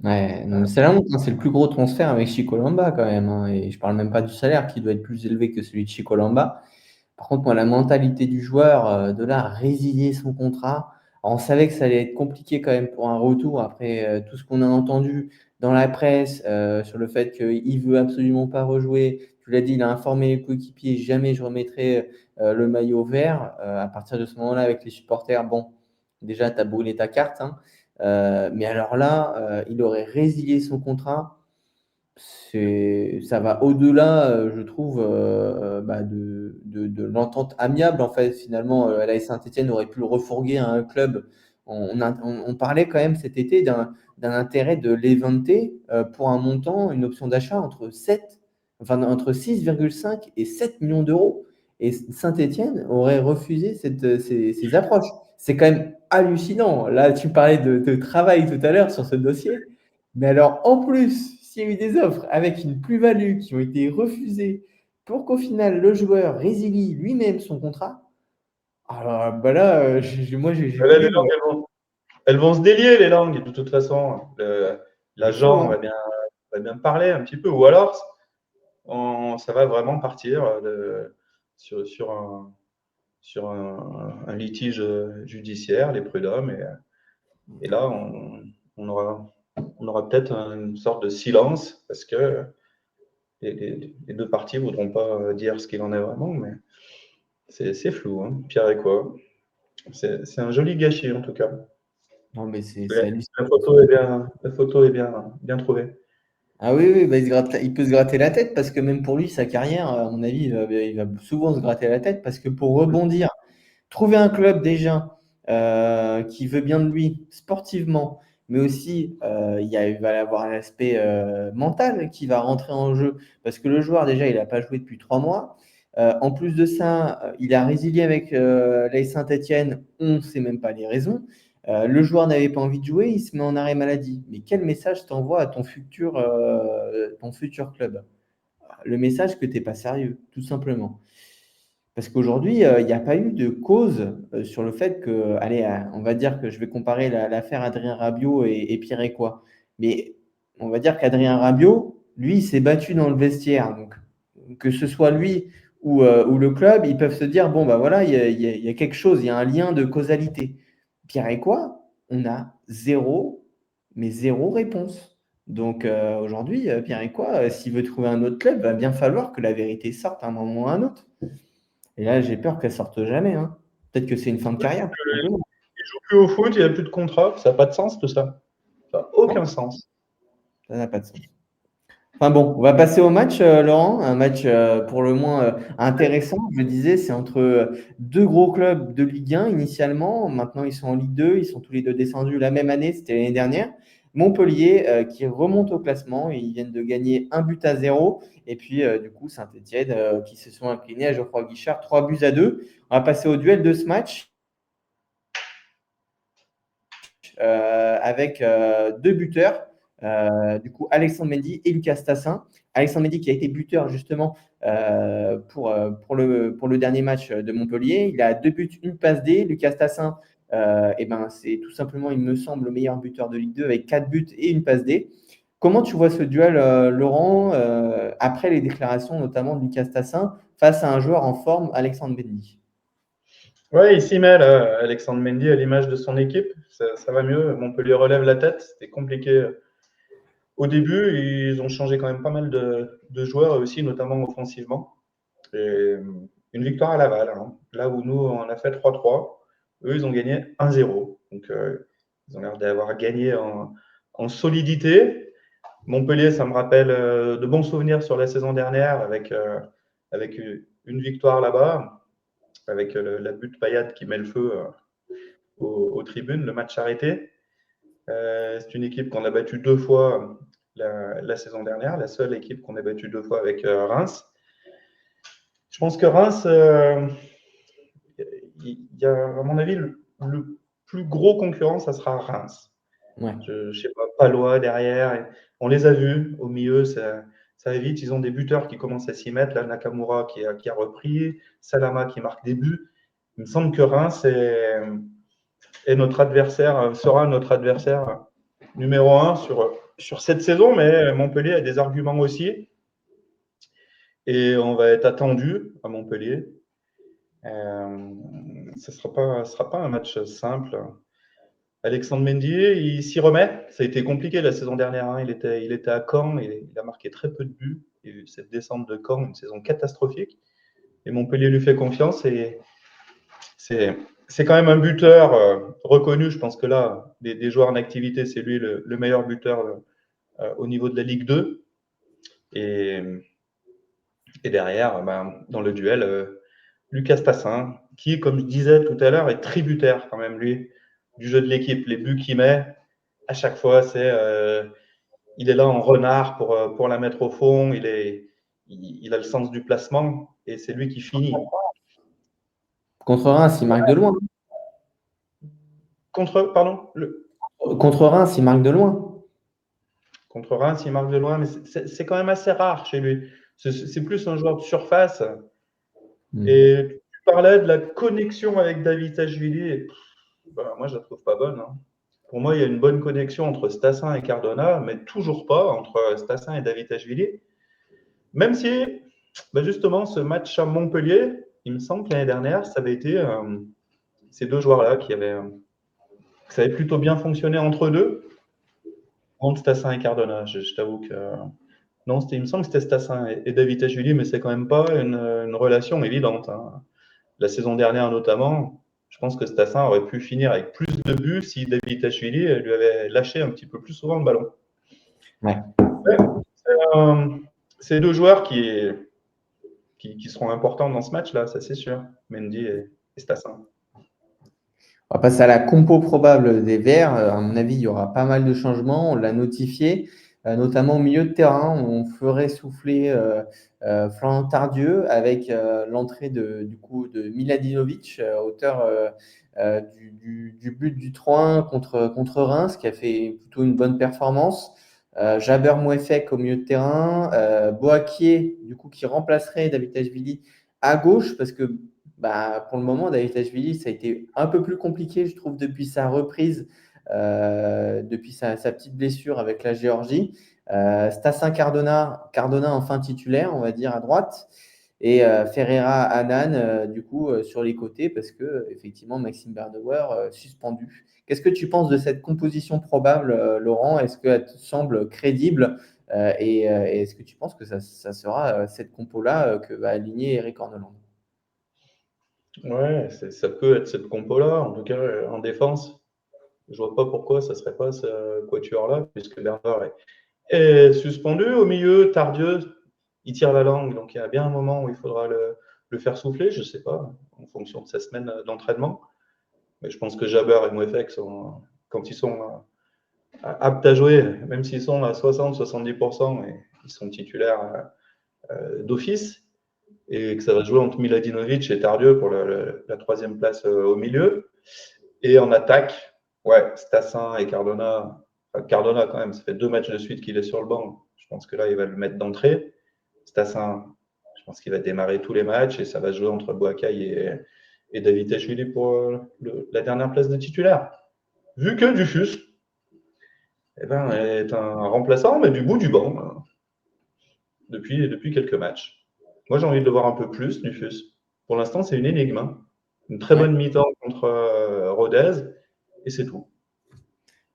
Ouais, non, mais c'est la honte, hein, c'est le plus gros transfert avec Chico Lamba quand même, hein, et je parle même pas du salaire qui doit être plus élevé que celui de Chico Lamba. Par contre, moi, la mentalité du joueur, de là à résilier son contrat, alors on savait que ça allait être compliqué quand même pour un retour après tout ce qu'on a entendu dans la presse sur le fait qu'il veut absolument pas rejouer. Tu l'as dit, il a informé les coéquipiers, jamais je remettrai le maillot vert. À partir de ce moment-là, avec les supporters, bon, déjà, tu as brûlé ta carte, hein. Mais alors là, il aurait résilié son contrat. Ça va au-delà, je trouve, bah, de l'entente amiable. En fait, finalement, l'AS Saint-Étienne aurait pu le refourguer à un club. On parlait quand même cet été d'un intérêt de Levante pour un montant, une option d'achat entre 6,5 et 7 millions d'euros. Et Saint-Étienne aurait refusé ces approches. C'est quand même hallucinant. Là, tu parlais de travail tout à l'heure sur ce dossier. Mais alors, en plus, s'il y a eu des offres avec une plus-value qui ont été refusées pour qu'au final, le joueur résilie lui-même son contrat, alors bah là, moi, j'ai Là, les plus. langues, elles vont se délier, les langues, de toute façon. Il faut, L'agent hein. va bien parler un petit peu. Ou alors, ça va vraiment partir sur, sur un, un litige judiciaire, les prud'hommes. Et là, on aura peut-être une sorte de silence parce que les deux parties ne voudront pas dire ce qu'il en est vraiment. Mais c'est flou, hein, Pierre et quoi. C'est un joli gâchis, en tout cas. Non, mais c'est La, hallucinant. la photo est bien trouvée. Ah oui, oui, bah, il peut se gratter la tête parce que même pour lui, sa carrière, à mon avis, il va souvent se gratter la tête parce que pour rebondir, trouver un club déjà qui veut bien de lui sportivement, mais aussi il va y avoir l'aspect mental qui va rentrer en jeu parce que le joueur déjà il n'a pas joué depuis 3 mois. En plus de ça, il a résilié avec l'AS Saint-Étienne, on ne sait même pas les raisons. Le joueur n'avait pas envie de jouer, il se met en arrêt maladie. Mais quel message t'envoie à ton futur club? Le message que tu n'es pas sérieux, tout simplement. Parce qu'aujourd'hui, il n'y a pas eu de cause sur le fait que, allez, on va dire que je vais comparer l'affaire Adrien Rabiot et Pierre Écois. Mais on va dire qu'Adrien Rabiot, lui, il s'est battu dans le vestiaire. Donc, que ce soit lui ou le club, ils peuvent se dire, bon, bah voilà, il y a quelque chose, il y a un lien de causalité. Pierre Écois, on a zéro, mais zéro réponse. Donc aujourd'hui, Pierre Écois, s'il veut trouver un autre club, va bien falloir que la vérité sorte à un moment ou à un autre. Et là, j'ai peur qu'elle sorte jamais, hein. Peut-être que c'est une fin de carrière, tout simplement. Il joue plus au foot, il n'y a plus de contrat. Ça n'a pas de sens, tout ça. Ça n'a aucun Non, sens. ça n'a pas de sens. Enfin bon, on va passer au match, Laurent. Un match pour le moins intéressant. Je disais, c'est entre deux gros clubs de Ligue 1 initialement. Maintenant, ils sont en Ligue 2. Ils sont tous les deux descendus la même année. C'était l'année dernière. Montpellier qui remonte au classement. Ils viennent de gagner 1 but à 0. Et puis, du coup, Saint-Étienne qui se sont inclinés à Geoffroy Guichard 3 buts à 2. On va passer au duel de ce match. Avec deux buteurs, du coup Alexandre Mendy et Lucas Tassin. Alexandre Mendy qui a été buteur justement pour le dernier match de Montpellier. Il a 2 buts, une passe D. Lucas Tassin, c'est tout simplement, il me semble, le meilleur buteur de Ligue 2 avec 4 buts et une passe D. Comment tu vois ce duel, Laurent, après les déclarations notamment de Lucas Tassin face à un joueur en forme, Alexandre Mendy? Ouais, il s'y met, là, Alexandre Mendy, à l'image de son équipe. Ça va mieux. Montpellier relève la tête. C'était compliqué. Au début, ils ont changé quand même pas mal de joueurs, et aussi notamment offensivement. Et une victoire à Laval, hein. Là où nous, on a fait 3-3. Eux, ils ont gagné 1-0. Donc, ils ont l'air d'avoir gagné en solidité. Montpellier, ça me rappelle de bons souvenirs sur la saison dernière avec une victoire là-bas, avec la butte Payet qui met le feu aux tribunes, le match arrêté. C'est une équipe qu'on a battue 2 fois la saison dernière, la seule équipe qu'on a battue 2 fois avec Reims. Je pense que Reims, il y a, à mon avis, le plus gros concurrent, ça sera Reims. Ouais. Je sais pas, Palois derrière. On les a vus au milieu, ça va vite. Ils ont des buteurs qui commencent à s'y mettre. Là, Nakamura qui a repris, Salama qui marque des buts. Il me semble que Reims est notre adversaire, sera notre adversaire numéro 1 sur cette saison, mais Montpellier a des arguments aussi. Et on va être attendu à Montpellier. Ce sera pas un match simple. Alexandre Mendy, il s'y remet. Ça a été compliqué la saison dernière. Hein. Il était à Caen et il a marqué très peu de buts. Il y a eu cette descente de Caen, une saison catastrophique. Et Montpellier lui fait confiance et c'est quand même un buteur reconnu. Je pense que là, des joueurs en activité, c'est lui le meilleur buteur au niveau de la Ligue 2. Et derrière, ben, dans le duel, Lucas Tassin, qui, comme je disais tout à l'heure, est tributaire quand même, lui, du jeu de l'équipe. Les buts qu'il met, à chaque fois, il est là en renard pour la mettre au fond. Il a le sens du placement et c'est lui qui finit. Contre Reims, il marque de loin. Pardon, Contre Reims, il marque de loin. contre Reims, il marque de loin, mais c'est quand même assez rare chez lui. C'est plus un joueur de surface. Et tu parlais de la connexion avec David Tachvili. Ben, moi, je la trouve pas bonne. Hein. Pour moi, il y a une bonne connexion entre Stassin et Cardona, mais toujours pas entre Stassin et David Tachvili. Même si, ben justement, ce match à Montpellier, il me semble que l'année dernière, ça avait été ces deux joueurs-là que ça avait plutôt bien fonctionné entre deux, entre Stassin et Cardona. Je t'avoue que non, il me semble que c'était Stassin et David Tachvili, mais c'est quand même pas une relation évidente. Hein. La saison dernière notamment, je pense que Stassin aurait pu finir avec plus de buts si David Tachvili lui avait lâché un petit peu plus souvent le ballon. Ouais. C'est deux joueurs qui seront importants dans ce match-là, ça c'est sûr. Mendy et Stassin. On va passer à la compo probable des Verts. À mon avis, il y aura pas mal de changements. On l'a notifié, notamment au milieu de terrain. On ferait souffler Florent Tardieu avec l'entrée du coup de Miladinovic, auteur du but du 3-1 contre Reims, qui a fait plutôt une bonne performance. Jaber Mouefek au milieu de terrain. Boakier, du coup, qui remplacerait David Tachvili à gauche, parce que bah, pour le moment, David Tachvili, ça a été un peu plus compliqué, je trouve, depuis sa reprise, depuis sa petite blessure avec la Géorgie. Stassin Cardona enfin titulaire, on va dire, à droite. Et Ferreira Hanan, du coup, sur les côtés, parce que effectivement, Maxime Bernauer suspendu. Qu'est-ce que tu penses de cette composition probable, Laurent? Est-ce qu'elle te semble crédible? Et est-ce que tu penses que ça sera cette compo-là que va aligner Eric Orneland? Ouais, ça peut être cette compo-là. En tout cas, en défense, je vois pas pourquoi ça serait pas ce quatuor-là, puisque Bernard est suspendu. Au milieu, Tardieu, il tire la langue, donc il y a bien un moment où il faudra le faire souffler, je sais pas, en fonction de sa semaine d'entraînement. Mais je pense que Jabber et Mouefek, quand ils sont aptes à jouer, même s'ils sont à 60-70%, ils sont titulaires d'office, et que ça va jouer entre Miladinovic et Tardieu pour la troisième place au milieu. Et en attaque, ouais, Stassin et Cardona. Enfin, Cardona, quand même, ça fait 2 matchs de suite qu'il est sur le banc. Je pense que là, il va le mettre d'entrée. Stassin, je pense qu'il va démarrer tous les matchs et ça va jouer entre Boakai et David Tachvili pour la dernière place de titulaire. Vu que Dufus est un remplaçant, mais du bout du banc depuis quelques matchs. Moi, j'ai envie de le voir un peu plus, Dufus. Pour l'instant, c'est une énigme. Hein. Une très Ouais. bonne mi-temps contre Rodez, et c'est tout.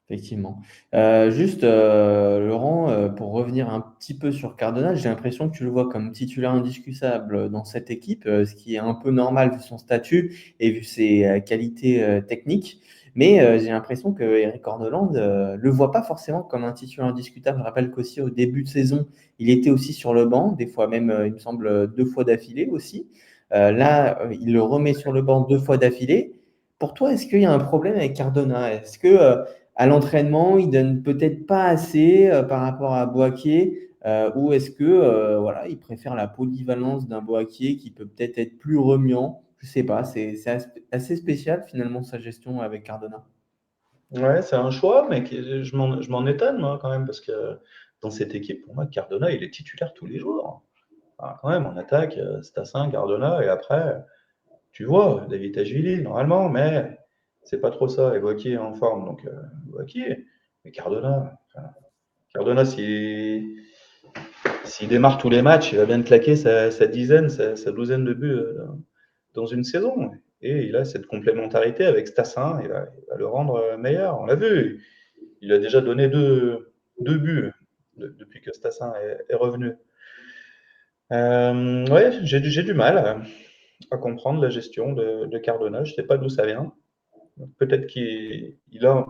Effectivement. Juste, Laurent, pour revenir un petit peu sur Cardona, j'ai l'impression que tu le vois comme titulaire indiscutable dans cette équipe, ce qui est un peu normal vu son statut et vu ses qualités techniques. Mais j'ai l'impression que Eric Orneland le voit pas forcément comme un titulaire indiscutable. Je rappelle qu'aussi au début de saison, il était aussi sur le banc, des fois même, il me semble, 2 fois d'affilée aussi. Là, il le remet sur le banc 2 fois d'affilée. Pour toi, est-ce qu'il y a un problème avec Cardona? Est-ce que à l'entraînement, il donne peut-être pas assez par rapport à Boaké, ou est-ce que voilà, il préfère la polyvalence d'un Boaké qui peut peut-être être plus remuant? Je sais pas, c'est assez spécial finalement sa gestion avec Cardona. Ouais, c'est un choix, mais je m'en étonne, moi, quand même, parce que dans cette équipe, pour moi, Cardona, il est titulaire tous les jours. Enfin, quand même, en attaque, Stassin, Cardona, et après, tu vois, David Ashvili, normalement, mais c'est pas trop ça. Et Wauquiez est en forme, donc Wauquiez. Mais Cardona, enfin, Cardona, s'il démarre tous les matchs, il va bien claquer sa dizaine, sa douzaine de buts dans une saison. Et il a cette complémentarité avec Stassin, il va le rendre meilleur. On l'a vu, il a déjà donné deux buts depuis que Stassin est revenu. Ouais, j'ai du mal à comprendre la gestion de Cardona. Je ne sais pas d'où ça vient. Peut-être qu'il a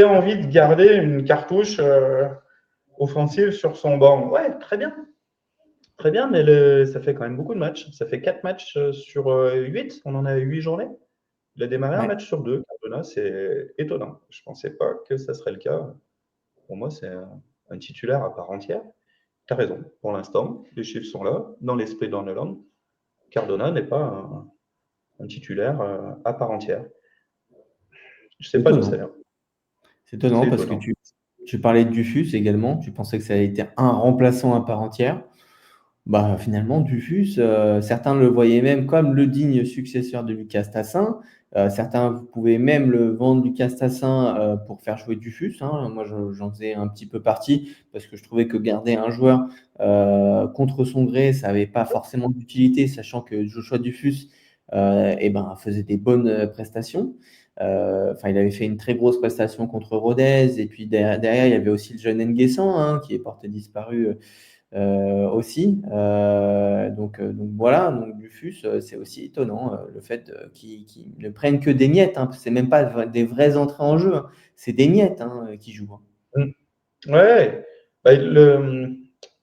envie de garder une cartouche offensive sur son banc. Ouais, très bien, mais ça fait quand même beaucoup de matchs. Ça fait 4 matchs sur 8. On en a 8 journées. Il a démarré un Ouais, match sur 2. Cardona, c'est étonnant. Je ne pensais pas que ça serait le cas. Pour moi, c'est un titulaire à part entière. Tu as raison. Pour l'instant, les chiffres sont là. Dans l'esprit d'Orneland, Cardona n'est pas un titulaire à part entière. Je ne sais c'est pas d'où ça étonnant. vient. C'est étonnant C'est parce que étonnant. tu parlais de Dufus également, tu pensais que ça allait être un remplaçant à part entière. Bah, finalement, Dufus, certains le voyaient même comme le digne successeur de Lucas Tassin. Certains pouvaient même le vendre Lucas Tassin pour faire jouer Dufus, hein. Moi, j'en faisais un petit peu partie parce que je trouvais que garder un joueur contre son gré, ça n'avait pas forcément d'utilité, sachant que Joshua Dufus eh ben, faisait des bonnes prestations. Enfin, il avait fait une très grosse prestation contre Rodez, et puis derrière, il y avait aussi le jeune N'Guessan, hein, qui est porté disparu aussi. Donc voilà, donc Dufus, c'est aussi étonnant le fait qu'ils ne prennent que des miettes, hein. C'est même pas des vraies entrées en jeu, hein. C'est des miettes qu'ils jouent, hein. Mm. Ouais, bah,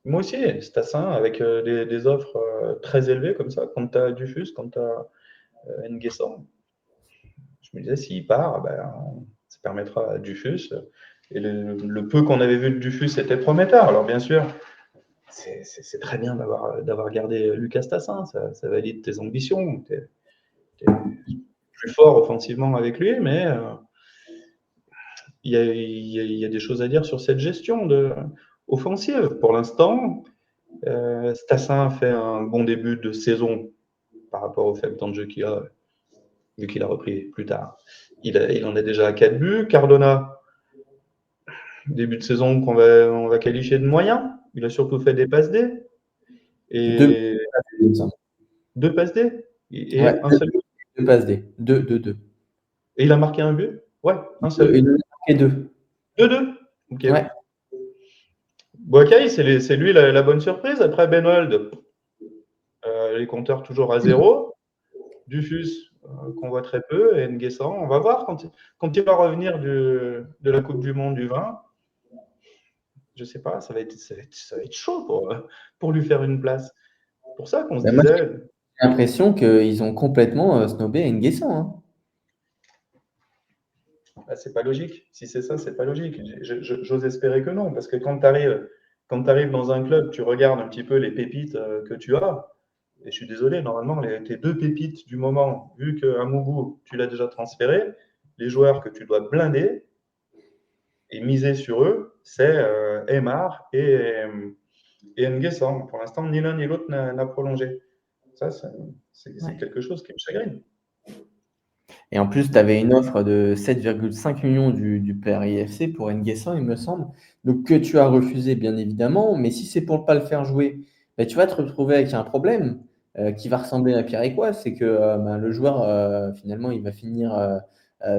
moi aussi, Stassin, avec des offres très élevées comme ça, quand tu as Dufus, quand tu as N'Guessan, je me disais, s'il part, ben, ça permettra à Dufus. Et le peu qu'on avait vu de Dufus était prometteur. Alors bien sûr, c'est très bien d'avoir gardé Lucas Tassin, ça valide tes ambitions. Tu es plus fort offensivement avec lui, mais il y a des choses à dire sur cette gestion offensive. Pour l'instant, Stassin fait un bon début de saison par rapport au faible temps de jeu qu'il a, vu qu'il a repris plus tard. Il en est déjà à 4 buts. Cardona, début de saison on va qualifier de moyen. Il a surtout fait des passes D. Deux, Et il me semble. deux passes D. Ouais, Et un seul but. deux passes D. Deux. Et il a marqué un but. Ouais, un Il seul. en a marqué deux. 2-2. Ok. Ouais. Boakai, c'est lui la bonne surprise. Après Benoît, les compteurs toujours à zéro. Dufus, qu'on voit très peu. Et Nguessan, on va voir quand il va revenir de la Coupe du Monde du 20. Je sais pas, ça va être chaud pour lui faire une place. Pour ça qu'on se Ben, moi, disait, j'ai l'impression qu'ils ont complètement snobé N'Guessan, hein. ah, c'est pas logique. Si c'est ça, c'est pas logique. J'ose espérer que non, parce que quand tu arrives dans un club, tu regardes un petit peu les pépites que tu as. Et je suis désolé, normalement, tes deux pépites du moment, vu qu'à Mougou, tu l'as déjà transféré, les joueurs que tu dois blinder et miser sur eux, c'est Aymar et N'Guessan. Pour l'instant, ni l'un ni l'autre n'a prolongé. Ça, c'est Ouais. quelque chose qui me chagrine. Et en plus, tu avais une offre de 7,5 millions du Paris FC pour N'Guessan, il me semble. Donc, que tu as refusé, bien évidemment. Mais si c'est pour ne pas le faire jouer, ben, tu vas te retrouver avec un problème qui va ressembler à Pierre Ecois. C'est que ben, le joueur, finalement, il va finir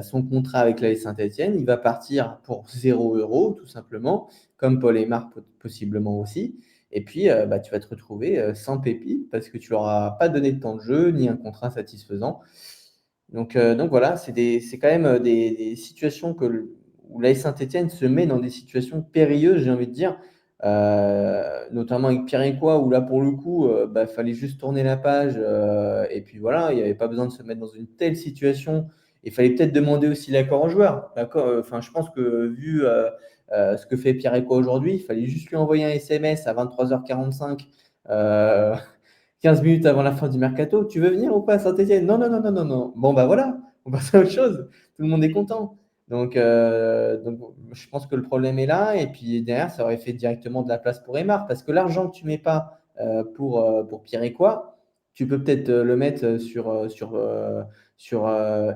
son contrat avec l'AS Saint-Etienne. Il va partir pour 0 € tout simplement, comme Paul Aymar possiblement aussi. Et puis, bah, tu vas te retrouver sans pépite parce que tu n'auras pas donné de temps de jeu ni un contrat satisfaisant. Donc voilà, c'est quand même des situations où l'AS Saint-Etienne se met dans des situations périlleuses, j'ai envie de dire, notamment avec Pierre Ecois, où là, pour le coup, bah, fallait juste tourner la page, et puis voilà, il n'y avait pas besoin de se mettre dans une telle situation Il fallait peut-être demander aussi l'accord aux joueurs. Enfin, je pense que vu ce que fait Pierre-Emerick aujourd'hui, il fallait juste lui envoyer un SMS à 23h45, 15 minutes avant la fin du mercato. Tu veux venir ou pas à Saint-Etienne? Non, non, non, non, non, non. Bon, bah voilà, on passe à autre chose. Tout le monde est content. Donc, je pense que le problème est là. Et puis derrière, ça aurait fait directement de la place pour Aymar. Parce que l'argent que tu mets pas pour Pierre quoi, tu peux peut-être le mettre sur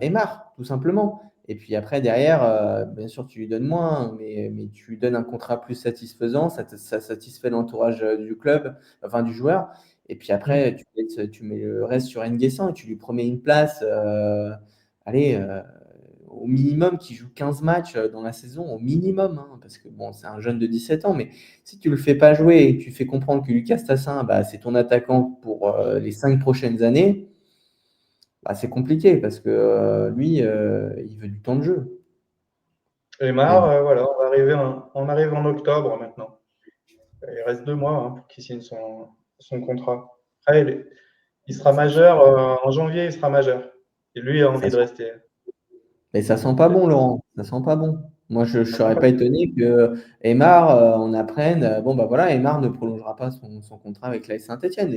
Aymar, tout simplement. Et puis après, derrière, bien sûr, tu lui donnes moins, mais tu lui donnes un contrat plus satisfaisant. Ça satisfait l'entourage du club, enfin du joueur. Et puis après, Mm. tu mets le reste sur N'Guessan et tu lui promets une place. Allez, au minimum qui joue 15 matchs dans la saison, au minimum, hein, parce que bon, c'est un jeune de 17 ans, mais si tu le fais pas jouer et que tu fais comprendre que Lucas Tassin, bah, c'est ton attaquant pour les 5 prochaines années, bah, c'est compliqué parce que lui, il veut du temps de jeu. Mais Aymar, bon. voilà, on arrive en octobre maintenant. Il reste 2 mois hein, pour qu'il signe son contrat. Après, il sera majeur, en janvier, il sera majeur. Et lui a Ça envie de rester. Mais ça sent pas bon, Laurent. Ça sent pas bon. Moi, je ne Ça sent serais pas pas bon. étonné que Aymar, on apprenne. Bon, bah voilà, Aymar ne prolongera pas son contrat avec l'AS Saint-Etienne.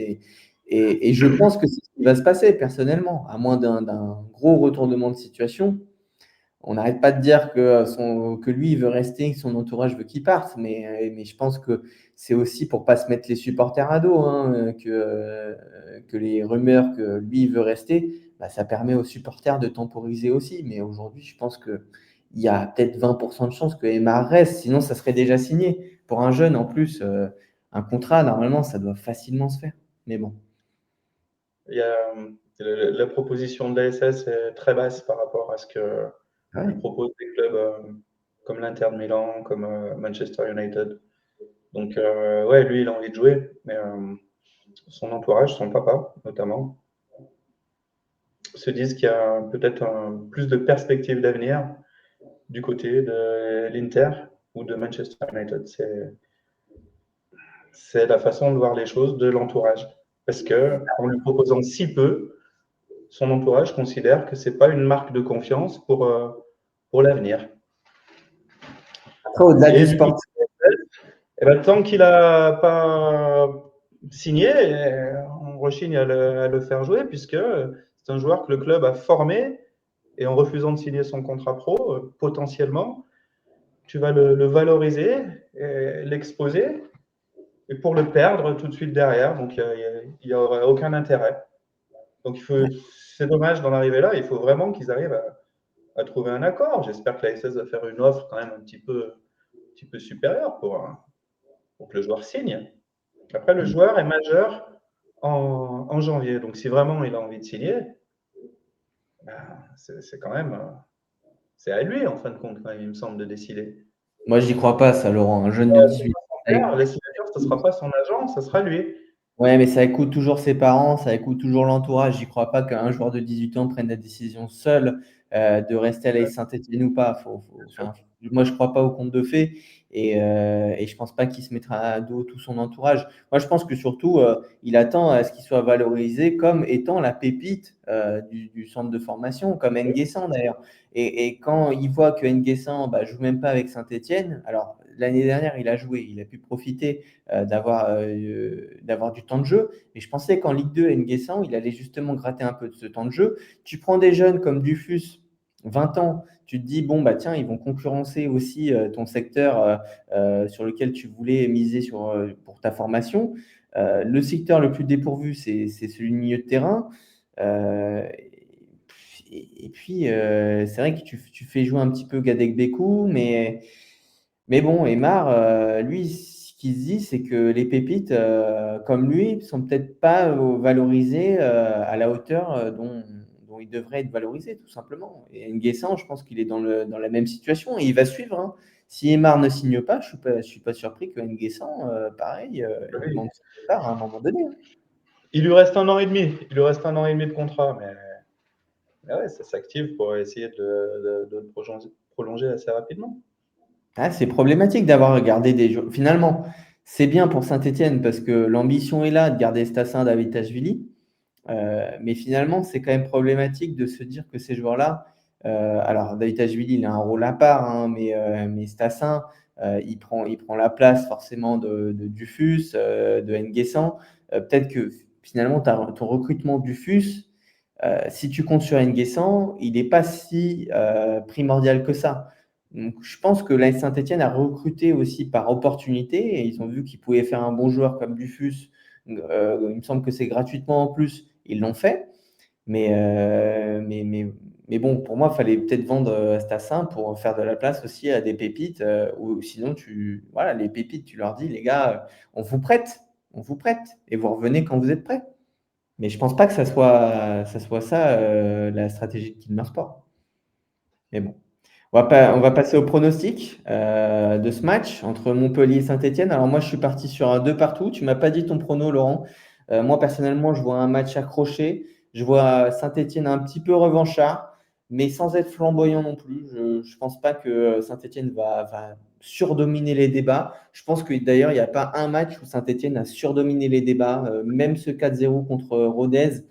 Et je pense que c'est ce qui va se passer, personnellement, à moins d'un gros retournement de situation. On n'arrête pas de dire que lui, il veut rester, que son entourage veut qu'il parte, mais je pense que c'est aussi pour pas se mettre les supporters à dos, hein, que les rumeurs que lui, il veut rester, bah, ça permet aux supporters de temporiser aussi. Mais aujourd'hui, je pense qu'il y a peut-être 20% de chances que Aymar reste, sinon ça serait déjà signé. Pour un jeune, en plus, un contrat, normalement, ça doit facilement se faire. Mais bon. Il y a, la proposition de l'ASS est très basse par rapport à ce que lui Ouais. proposent des clubs comme l'Inter de Milan, comme Manchester United. Donc, ouais, lui, il a envie de jouer, mais son entourage, son papa notamment, se disent qu'il y a peut-être plus de perspectives d'avenir du côté de l'Inter ou de Manchester United. C'est la façon de voir les choses de l'entourage. Parce que en lui proposant si peu, son entourage considère que c'est pas une marque de confiance pour l'avenir. Après, au-delà Et du lui, sport. eh ben, tant qu'il n'a pas signé, on rechigne à le faire jouer puisque c'est un joueur que le club a formé et en refusant de signer son contrat pro, potentiellement, tu vas le valoriser, l'exposer et pour le perdre tout de suite derrière. Donc il n'y aurait aucun intérêt. Donc c'est dommage d'en arriver là. Il faut vraiment qu'ils arrivent à trouver un accord. J'espère que la SS va faire une offre quand même un petit peu supérieure pour que le joueur signe. Après, le joueur est majeur en janvier. Donc si vraiment il a envie de signer, ben, c'est quand même c'est à lui en fin de compte, quand même, il me semble, de décider. Moi, j'y crois pas, ça, Laurent. Un jeune de 18 ans. La signature, ce ne sera pas son agent, ce sera lui. Ouais, mais ça écoute toujours ses parents, ça écoute toujours l'entourage. J'y crois pas qu'un joueur de 18 ans prenne la décision seul de rester à la Saint-Etienne ou pas. Enfin, moi, je crois pas au conte de fées et je pense pas qu'il se mettra à dos tout son entourage. Moi, je pense que surtout, il attend à ce qu'il soit valorisé comme étant la pépite du centre de formation, comme N'Guessan d'ailleurs. Et quand il voit que N'Guessan joue même pas avec Saint-Etienne, alors l'année dernière, il a joué, il a pu profiter d'avoir du temps de jeu. Mais je pensais qu'en Ligue 2, N'Guessan, il allait justement gratter un peu de ce temps de jeu. Tu prends des jeunes comme Dufus, 20 ans, tu te dis, bon, bah tiens, ils vont concurrencer aussi ton secteur sur lequel tu voulais miser pour ta formation. Le secteur le plus dépourvu, c'est celui du milieu de terrain. Euh, et puis, c'est vrai que tu fais jouer un petit peu Gadek Bekou, mais bon, Aymar, lui, ce qu'il se dit, c'est que les pépites comme lui sont peut-être pas valorisées à la hauteur dont ils devraient être valorisés, tout simplement. Et N'Guessan, je pense qu'il est dans la même situation et il va suivre, hein. Si Aymar ne signe pas, je suis pas surpris que N'Guessan, pareil, il Oui. demande son départ à un moment donné, hein. Il lui reste un an et demi. Il lui reste un an et demi de contrat, mais ouais, ça s'active pour essayer de le prolonger assez rapidement. Ah, c'est problématique d'avoir gardé des joueurs. Finalement, c'est bien pour Saint-Etienne parce que l'ambition est là de garder Stassin, David Tachvili. Mais finalement, c'est quand même problématique de se dire que ces joueurs-là, Alors Davitashvili, il a un rôle à part, hein, mais Stassin, il prend la place forcément de Dufus, de N'Guessan. Peut-être que finalement, ton recrutement Dufus, si tu comptes sur N'Guessan, il n'est pas si primordial que ça. Donc, je pense que l'AS Saint-Etienne a recruté aussi par opportunité et ils ont vu qu'ils pouvaient faire un bon joueur comme Dufus. Il me semble que c'est gratuitement en plus. Ils l'ont fait. Mais, euh, mais, mais, mais bon, pour moi, il fallait peut-être vendre Stassin pour faire de la place aussi à des pépites. Ou sinon, voilà, les pépites, tu leur dis, les gars, on vous prête, et vous revenez quand vous êtes prêts. Mais je pense pas que ça soit ça la stratégie de Kilmer Sport. Mais bon. On va passer au pronostic de ce match entre Montpellier et Saint-Etienne. Alors moi, je suis parti sur un 2 partout. Tu m'as pas dit ton prono, Laurent. Moi, personnellement, je vois un match accroché. Je vois Saint-Etienne un petit peu revanchard, mais sans être flamboyant non plus. Je ne pense pas que Saint-Etienne va surdominer les débats. Je pense que d'ailleurs, il n'y a pas un match où Saint-Etienne a surdominé les débats. Même ce 4-0 contre Rodez,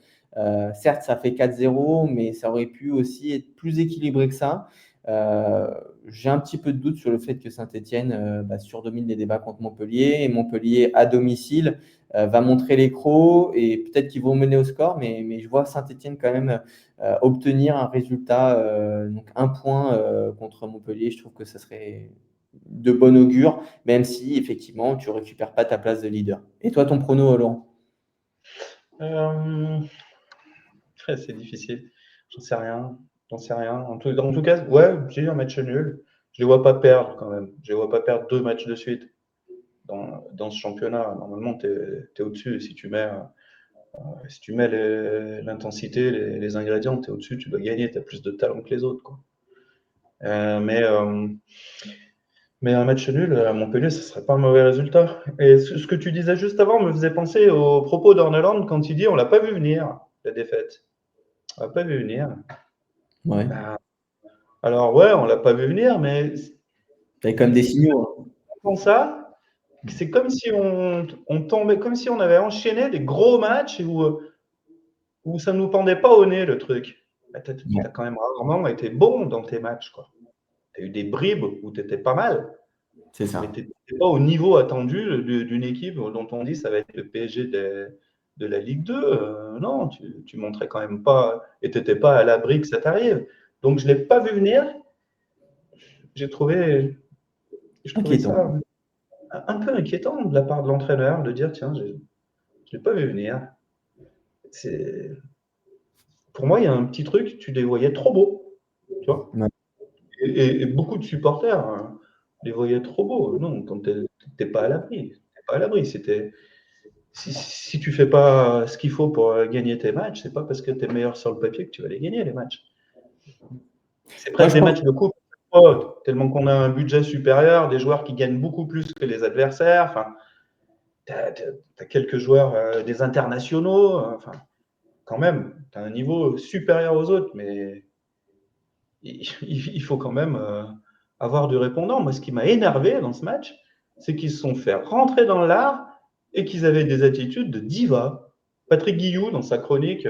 certes, ça fait 4-0, mais ça aurait pu aussi être plus équilibré que ça. Euh, j'ai un petit peu de doute sur le fait que Saint-Etienne surdomine les débats contre Montpellier. Et Montpellier, à domicile, va montrer les crocs et peut-être qu'ils vont mener au score, mais je vois Saint-Etienne quand même obtenir un résultat, donc un point contre Montpellier. Je trouve que ça serait de bon augure, même si effectivement tu récupères pas ta place de leader. Et toi, ton prono, Laurent? Euh, c'est difficile. J'en sais rien. J'en sais rien. En tout cas, ouais, j'ai eu un match nul. Je les vois pas perdre quand même. Je les vois pas perdre 2 matchs de suite dans ce championnat. Normalement, tu es au-dessus. Si tu mets l'intensité, les ingrédients, tu es au-dessus, tu dois gagner. Tu as plus de talent que les autres, quoi. Mais un match nul à Montpellier, ce serait pas un mauvais résultat. Et ce que tu disais juste avant me faisait penser aux propos d'Orneland quand il dit on l'a pas vu venir, la défaite. On l'a pas vu venir. Ouais. Ben, alors ouais, on l'a pas vu venir, mais T'avais comme des signaux, comme ça, c'est comme si on tombait, comme si on avait enchaîné des gros matchs où ça nous pendait pas au nez le truc. Ben, hein. t'as quand même rarement été bon dans tes matchs, quoi. T'as eu des bribes où t'étais pas mal, C'est mais ça. tu n'étais pas au niveau attendu d'une équipe dont on dit ça va être le PSG de la Ligue 2. Non, tu montrais quand même pas, et tu n'étais pas à l'abri que ça t'arrive. Donc je ne l'ai pas vu venir. J'ai trouvé, je trouvais Inquiétant. ça un peu inquiétant de la part de l'entraîneur de dire tiens, je ne l'ai pas vu venir. C'est, pour moi, il y a un petit truc, tu les voyais trop beaux. Tu vois, Ouais. et beaucoup de supporters les voyaient trop beaux. Non, quand tu n'es pas à l'abri. T'es pas à l'abri. Si tu fais pas ce qu'il faut pour gagner tes matchs, c'est pas parce que tu es meilleur sur le papier que tu vas les gagner, les matchs. C'est Moi, presque je des pense. matchs de coupe, oh, tellement qu'on a un budget supérieur, des joueurs qui gagnent beaucoup plus que les adversaires. Enfin, tu as quelques joueurs, des internationaux. Enfin, quand même, tu as un niveau supérieur aux autres, mais il faut quand même avoir du répondant. Moi, ce qui m'a énervé dans ce match, c'est qu'ils se sont fait rentrer dans l'art et qu'ils avaient des attitudes de diva. Patrick Guillou, dans sa chronique,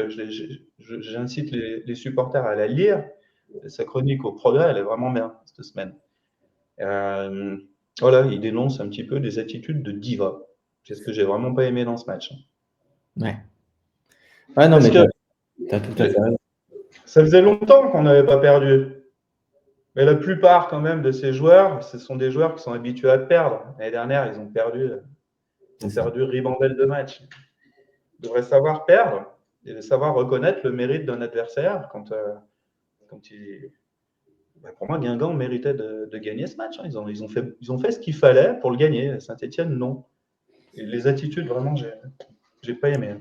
j'incite les supporters à la lire. Sa chronique au Progrès, elle est vraiment bien cette semaine. Euh, voilà, il dénonce un petit peu des attitudes de diva. C'est ce que j'ai vraiment pas aimé dans ce match. Ouais. Ouais, non, Parce mais que t'as tout à fait raison. ça faisait longtemps qu'on n'avait pas perdu. Mais la plupart, quand même, de ces joueurs, ce sont des joueurs qui sont habitués à perdre. L'année dernière, ils C'est ont ça. perdu ribambelle de matchs. Ils devraient savoir perdre et savoir reconnaître le mérite d'un adversaire quand il. Bah, pour moi, Guingamp méritait de gagner ce match, hein. Ils ont fait ce qu'il fallait pour le gagner. Saint-Etienne, non. Et les attitudes, vraiment, j'ai pas aimé.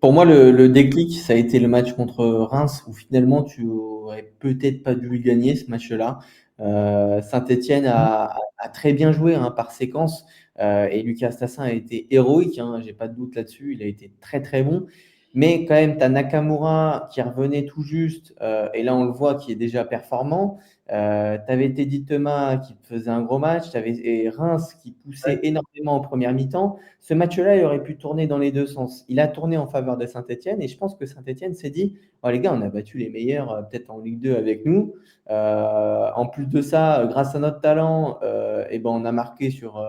Pour moi, le déclic, ça a été le match contre Reims, où finalement, tu aurais peut-être pas dû le gagner, ce match-là. Saint-Etienne a très bien joué, hein, par séquence, et Lucas Tassin a été héroïque, hein, j'ai pas de doute là-dessus. Il a été très très bon. Mais quand même, tu as Nakamura qui revenait tout juste, et là on le voit qui est déjà performant. Tu avais Teddy Thomas qui faisait un gros match, tu avais Reims qui poussait Ouais. énormément en première mi-temps. Ce match-là, il aurait pu tourner dans les deux sens. Il a tourné en faveur de Saint-Etienne et je pense que Saint-Etienne s'est dit, oh, les gars, on a battu les meilleurs peut-être en Ligue 2 avec nous. En plus de ça, grâce à notre talent, eh ben, on a marqué sur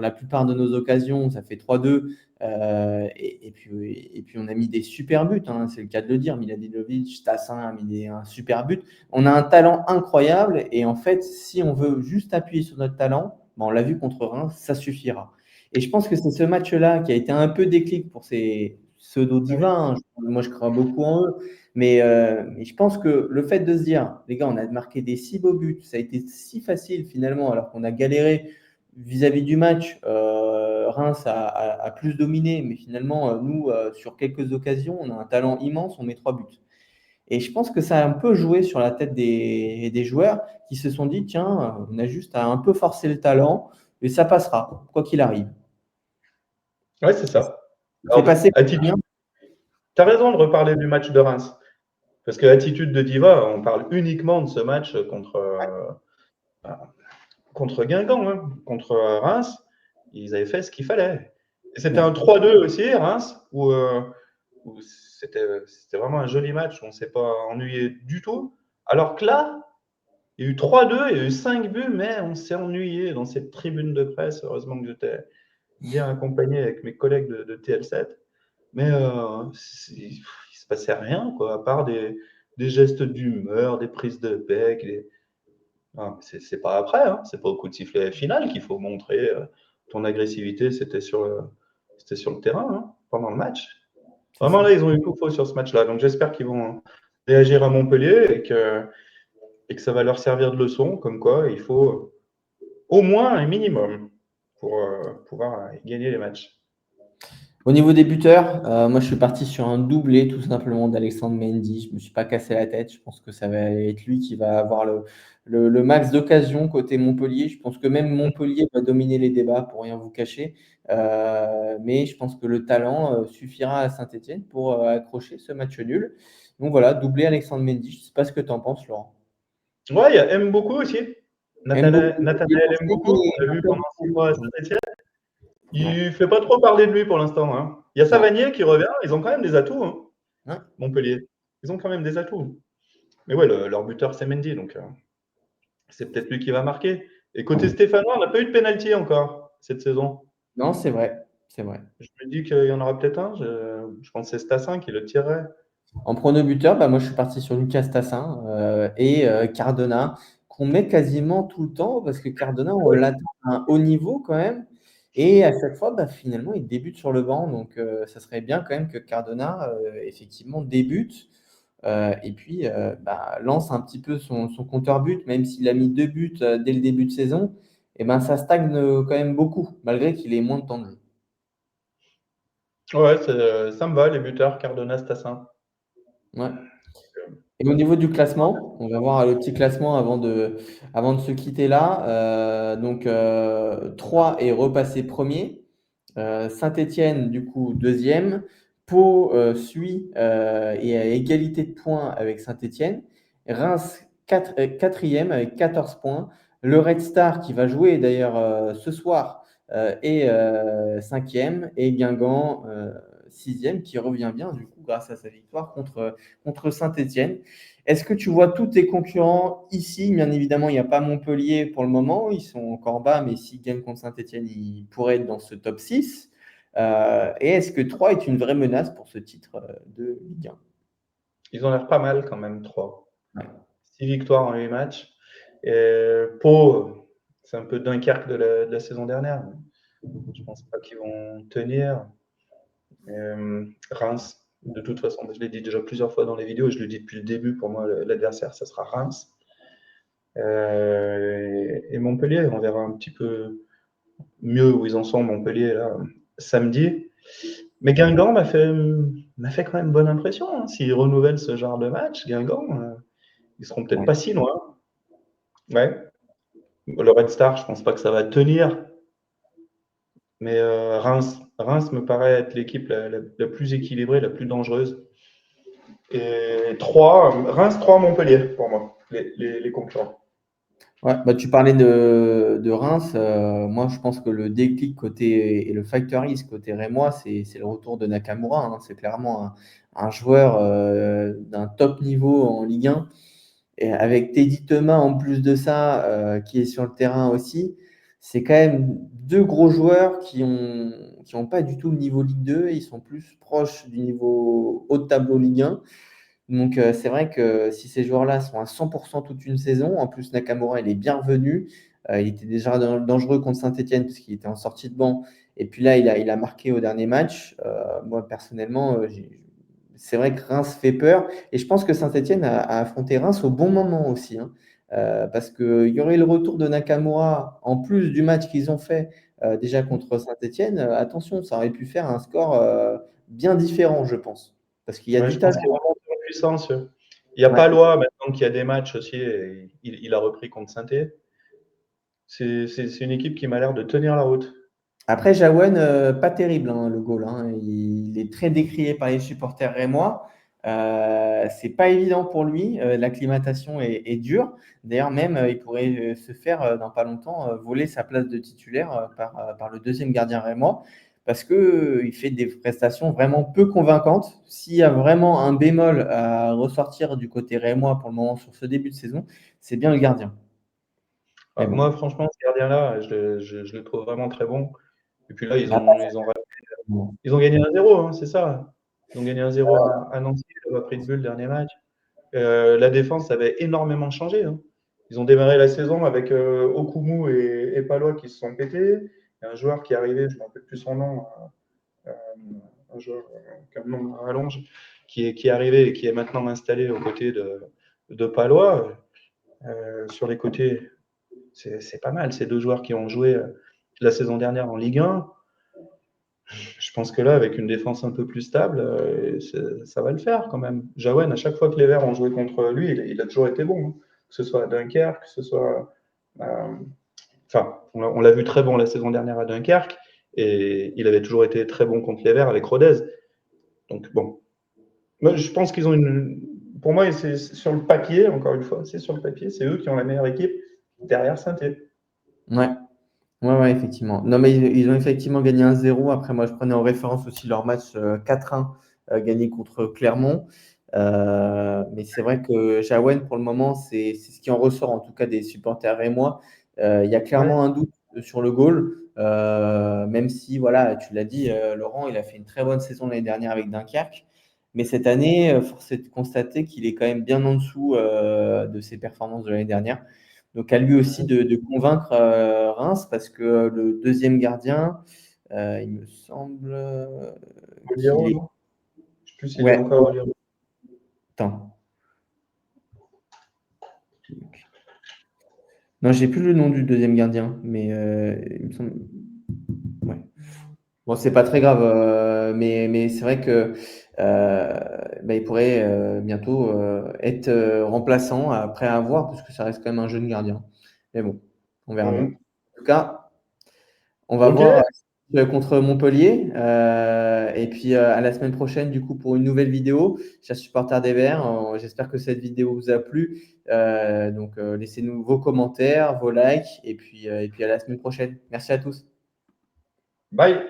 la plupart de nos occasions, ça fait 3-2. Et puis on a mis des super buts, hein, c'est le cas de le dire. Miladinovic, Tassin a mis un super but. On a un talent incroyable et en fait, si on veut juste appuyer sur notre talent, ben on l'a vu contre Reims, ça suffira. Et je pense que c'est ce match-là qui a été un peu déclic pour ces pseudo-divins, hein. Moi, je crois beaucoup en eux. Mais je pense que le fait de se dire, les gars, on a marqué des si beaux buts, ça a été si facile finalement, alors qu'on a galéré vis-à-vis du match. Reims a plus dominé, mais finalement, nous, sur quelques occasions, on a un talent immense, on met 3 buts. Et je pense que ça a un peu joué sur la tête des joueurs qui se sont dit, tiens, on a juste à un peu forcer le talent et ça passera, quoi qu'il arrive. Ouais, c'est Et ça. c'est Alors, passé bien. attitude. Tu as raison de reparler du match de Reims. Parce que attitude de diva, on parle uniquement de ce match contre Guingamp, hein. Contre Reims. Ils avaient fait ce qu'il fallait. Et c'était Ouais. un 3-2 aussi, Reims, où c'était vraiment un joli match. On ne s'est pas ennuyé du tout. Alors que là, il y a eu 3-2, il y a eu 5 buts, mais on s'est ennuyé dans cette tribune de presse. Heureusement que j'étais bien accompagné avec mes collègues de TL7. Mais il ne se passait rien, quoi, à part des gestes d'humeur, des prises de bec. Non, c'est pas après, hein, c'est pas au coup de sifflet final qu'il faut montrer ton agressivité, c'était sur le terrain, hein, pendant le match. C'est Vraiment, ça. là, ils ont eu tout faux sur ce match-là. Donc, j'espère qu'ils vont réagir à Montpellier et que ça va leur servir de leçon, comme quoi il faut au moins un minimum pour pouvoir gagner les matchs. Au niveau des buteurs, moi je suis parti sur un doublé tout simplement d'Alexandre Mendy. Je ne me suis pas cassé la tête. Je pense que ça va être lui qui va avoir le max d'occasions côté Montpellier. Je pense que même Montpellier va dominer les débats pour rien vous cacher. Mais je pense que le talent suffira à Saint-Etienne pour accrocher ce match nul. Donc voilà, doublé Alexandre Mendy. Je ne sais pas ce que tu en penses, Laurent. Ouais, il y a M beaucoup aussi. Aime beaucoup. Il est Nathanaël aime lancé beaucoup, qu'on a un vu peu pendant 6 mois à différent. Saint-Etienne. Ouais. Il ne fait pas trop parler de lui pour l'instant, hein. Il y a Non. Savanier qui revient. Ils ont quand même des atouts, hein, Ouais. Montpellier. Ils ont quand même des atouts. Mais ouais, leur buteur, c'est Mendy. Donc, c'est peut-être lui qui va marquer. Et côté Stéphanois, on n'a pas eu de pénalty encore cette saison. Non, c'est vrai. C'est vrai. Je me dis qu'il y en aura peut-être un. Je pense que c'est Stassin qui le tirerait. En prono buteur, bah, moi je suis parti sur Lucas Tassin et Cardona, qu'on met quasiment tout le temps parce que Cardona, on Oui. l'attend à un haut niveau quand même. Et à chaque fois, bah, finalement, il débute sur le banc. Donc, ça serait bien quand même que Cardona, effectivement, débute et puis bah, lance un petit peu son compteur but, même s'il a mis 2 buts dès le début de saison. Et ben, ça stagne quand même beaucoup, malgré qu'il ait moins de temps de jeu. Ouais, ça me va, les buteurs, Cardona, Stassin. Ouais. Et au niveau du classement, on va voir le petit classement avant de se quitter là. Donc, 3 est repassé premier. Saint-Étienne, du coup, deuxième. Pau suit et à égalité de points avec Saint-Étienne. Reims, quatrième avec 14 points. Le Red Star, qui va jouer d'ailleurs ce soir, est cinquième. Et Guingamp, sixième, qui revient bien, du coup, grâce à sa victoire contre Saint-Étienne. Est-ce que tu vois tous tes concurrents ici? Bien évidemment, il n'y a pas Montpellier pour le moment. Ils sont encore bas, mais s'ils gagnent contre Saint-Etienne, ils pourraient être dans ce top 6. Et est-ce que 3 est une vraie menace pour ce titre de Ligue 1? Ils ont l'air pas mal quand même, 3. Ouais. 6 victoires en 8 matchs. Et Pau, c'est un peu Dunkerque de la saison dernière. Je pense pas qu'ils vont tenir. Reims, de toute façon, je l'ai dit déjà plusieurs fois dans les vidéos, je le dis depuis le début, pour moi, l'adversaire, ça sera Reims. Et Montpellier, on verra un petit peu mieux où ils en sont, Montpellier, là, samedi. Mais Guingamp m'a fait quand même bonne impression, hein. S'ils renouvellent ce genre de match, Guingamp, ils seront peut-être Ouais. pas si loin. Ouais. Le Red Star, je pense pas que ça va tenir. Mais Reims Reims me paraît être l'équipe la plus équilibrée, la plus dangereuse. Et 3, Reims 3, Montpellier, pour moi, les concurrents. Ouais, bah, tu parlais de Reims. Moi, je pense que le déclic côté et le factor X côté rémois, c'est le retour de Nakamura, hein. C'est clairement un joueur d'un top niveau en Ligue 1. Et avec Teddy Thomas en plus de ça, qui est sur le terrain aussi, c'est quand même deux gros joueurs qui ont pas du tout le niveau Ligue 2. Ils sont plus proches du niveau haut de tableau Ligue 1. Donc, c'est vrai que si ces joueurs-là sont à 100% toute une saison, en plus Nakamura, il est bien revenu. Il était déjà dangereux contre Saint-Etienne parce qu'il était en sortie de banc. Et puis là, il a marqué au dernier match. Moi, personnellement, c'est vrai que Reims fait peur. Et je pense que Saint-Etienne a affronté Reims au bon moment aussi, hein. Parce qu'il y aurait le retour de Nakamura en plus du match qu'ils ont fait déjà contre Saint-Etienne. Attention, ça aurait pu faire un score bien différent, je pense. Parce qu'il y a Ouais, du je pense talent. qu'il y a vraiment de la puissance. Il y a Ouais. Palois maintenant qui a des matchs aussi, et il a repris contre Saint-Étienne. C'est une équipe qui m'a l'air de tenir la route. Après, Jawen, pas terrible, hein, le goal, hein. Il est très décrié par les supporters rémois. C'est pas évident pour lui. L'acclimatation est dure. D'ailleurs, même, il pourrait se faire, dans pas longtemps, voler sa place de titulaire par le deuxième gardien rémois parce que il fait des prestations vraiment peu convaincantes. S'il y a vraiment un bémol à ressortir du côté rémois pour le moment sur ce début de saison, c'est bien le gardien. Mais Ah, bon. moi, franchement, ce gardien-là, je le trouve vraiment très bon. Et puis là, Après, ils ont gagné 1-0, hein, c'est ça. Ils ont gagné 1-0 à Nancy, ils n'ont pas pris de but le dernier match. La défense avait énormément changé, hein. Ils ont démarré la saison avec Okumu et Palois qui se sont pétés. Il y a un joueur qui est arrivé, je ne me rappelle plus son nom, euh, un joueur qui a un nom à rallonge, qui est arrivé et qui est maintenant installé aux côtés de Palois. Sur les côtés, c'est pas mal. Ces deux joueurs qui ont joué la saison dernière en Ligue 1. Je pense que là, avec une défense un peu plus stable, ça va le faire quand même. Jawen, à chaque fois que les Verts ont joué contre lui, il a toujours été bon, hein. Que ce soit à Dunkerque, que ce soit. Enfin, on l'a vu très bon la saison dernière à Dunkerque, et il avait toujours été très bon contre les Verts avec Rodez. Donc bon, moi, je pense qu'ils ont une. Pour moi, c'est sur le papier, encore une fois, c'est sur le papier, c'est eux qui ont la meilleure équipe derrière Saint-Étienne. Ouais. Ouais, ouais, effectivement. Non, mais ils ont effectivement gagné 1-0. Après, moi, je prenais en référence aussi leur match 4-1 gagné contre Clermont. Mais c'est vrai que Jawen, pour le moment, c'est ce qui en ressort, en tout cas des supporters et moi. Il y a Ouais. clairement un doute sur le goal, même si, voilà, tu l'as dit, Laurent, il a fait une très bonne saison l'année dernière avec Dunkerque. Mais cette année, force est de constater qu'il est quand même bien en dessous de ses performances de l'année dernière. Donc à lui aussi de convaincre Reims parce que le deuxième gardien, il me semble qu'il Oliero, est. non? Je sais plus s'il est Ouais, encore Oliero. attends. Non, j'ai plus le nom du deuxième gardien, mais il me semble. Ouais. Bon, c'est pas très grave, mais c'est vrai que bah, il pourrait bientôt être remplaçant après avoir, parce que ça reste quand même un jeune gardien. Mais bon, on verra bien. Mhm. En tout cas, on va Ok, voir contre Montpellier. Et puis à la semaine prochaine, du coup, pour une nouvelle vidéo. Chers supporters des Verts, j'espère que cette vidéo vous a plu. Donc, laissez-nous vos commentaires, vos likes. Et puis à la semaine prochaine. Merci à tous. bye.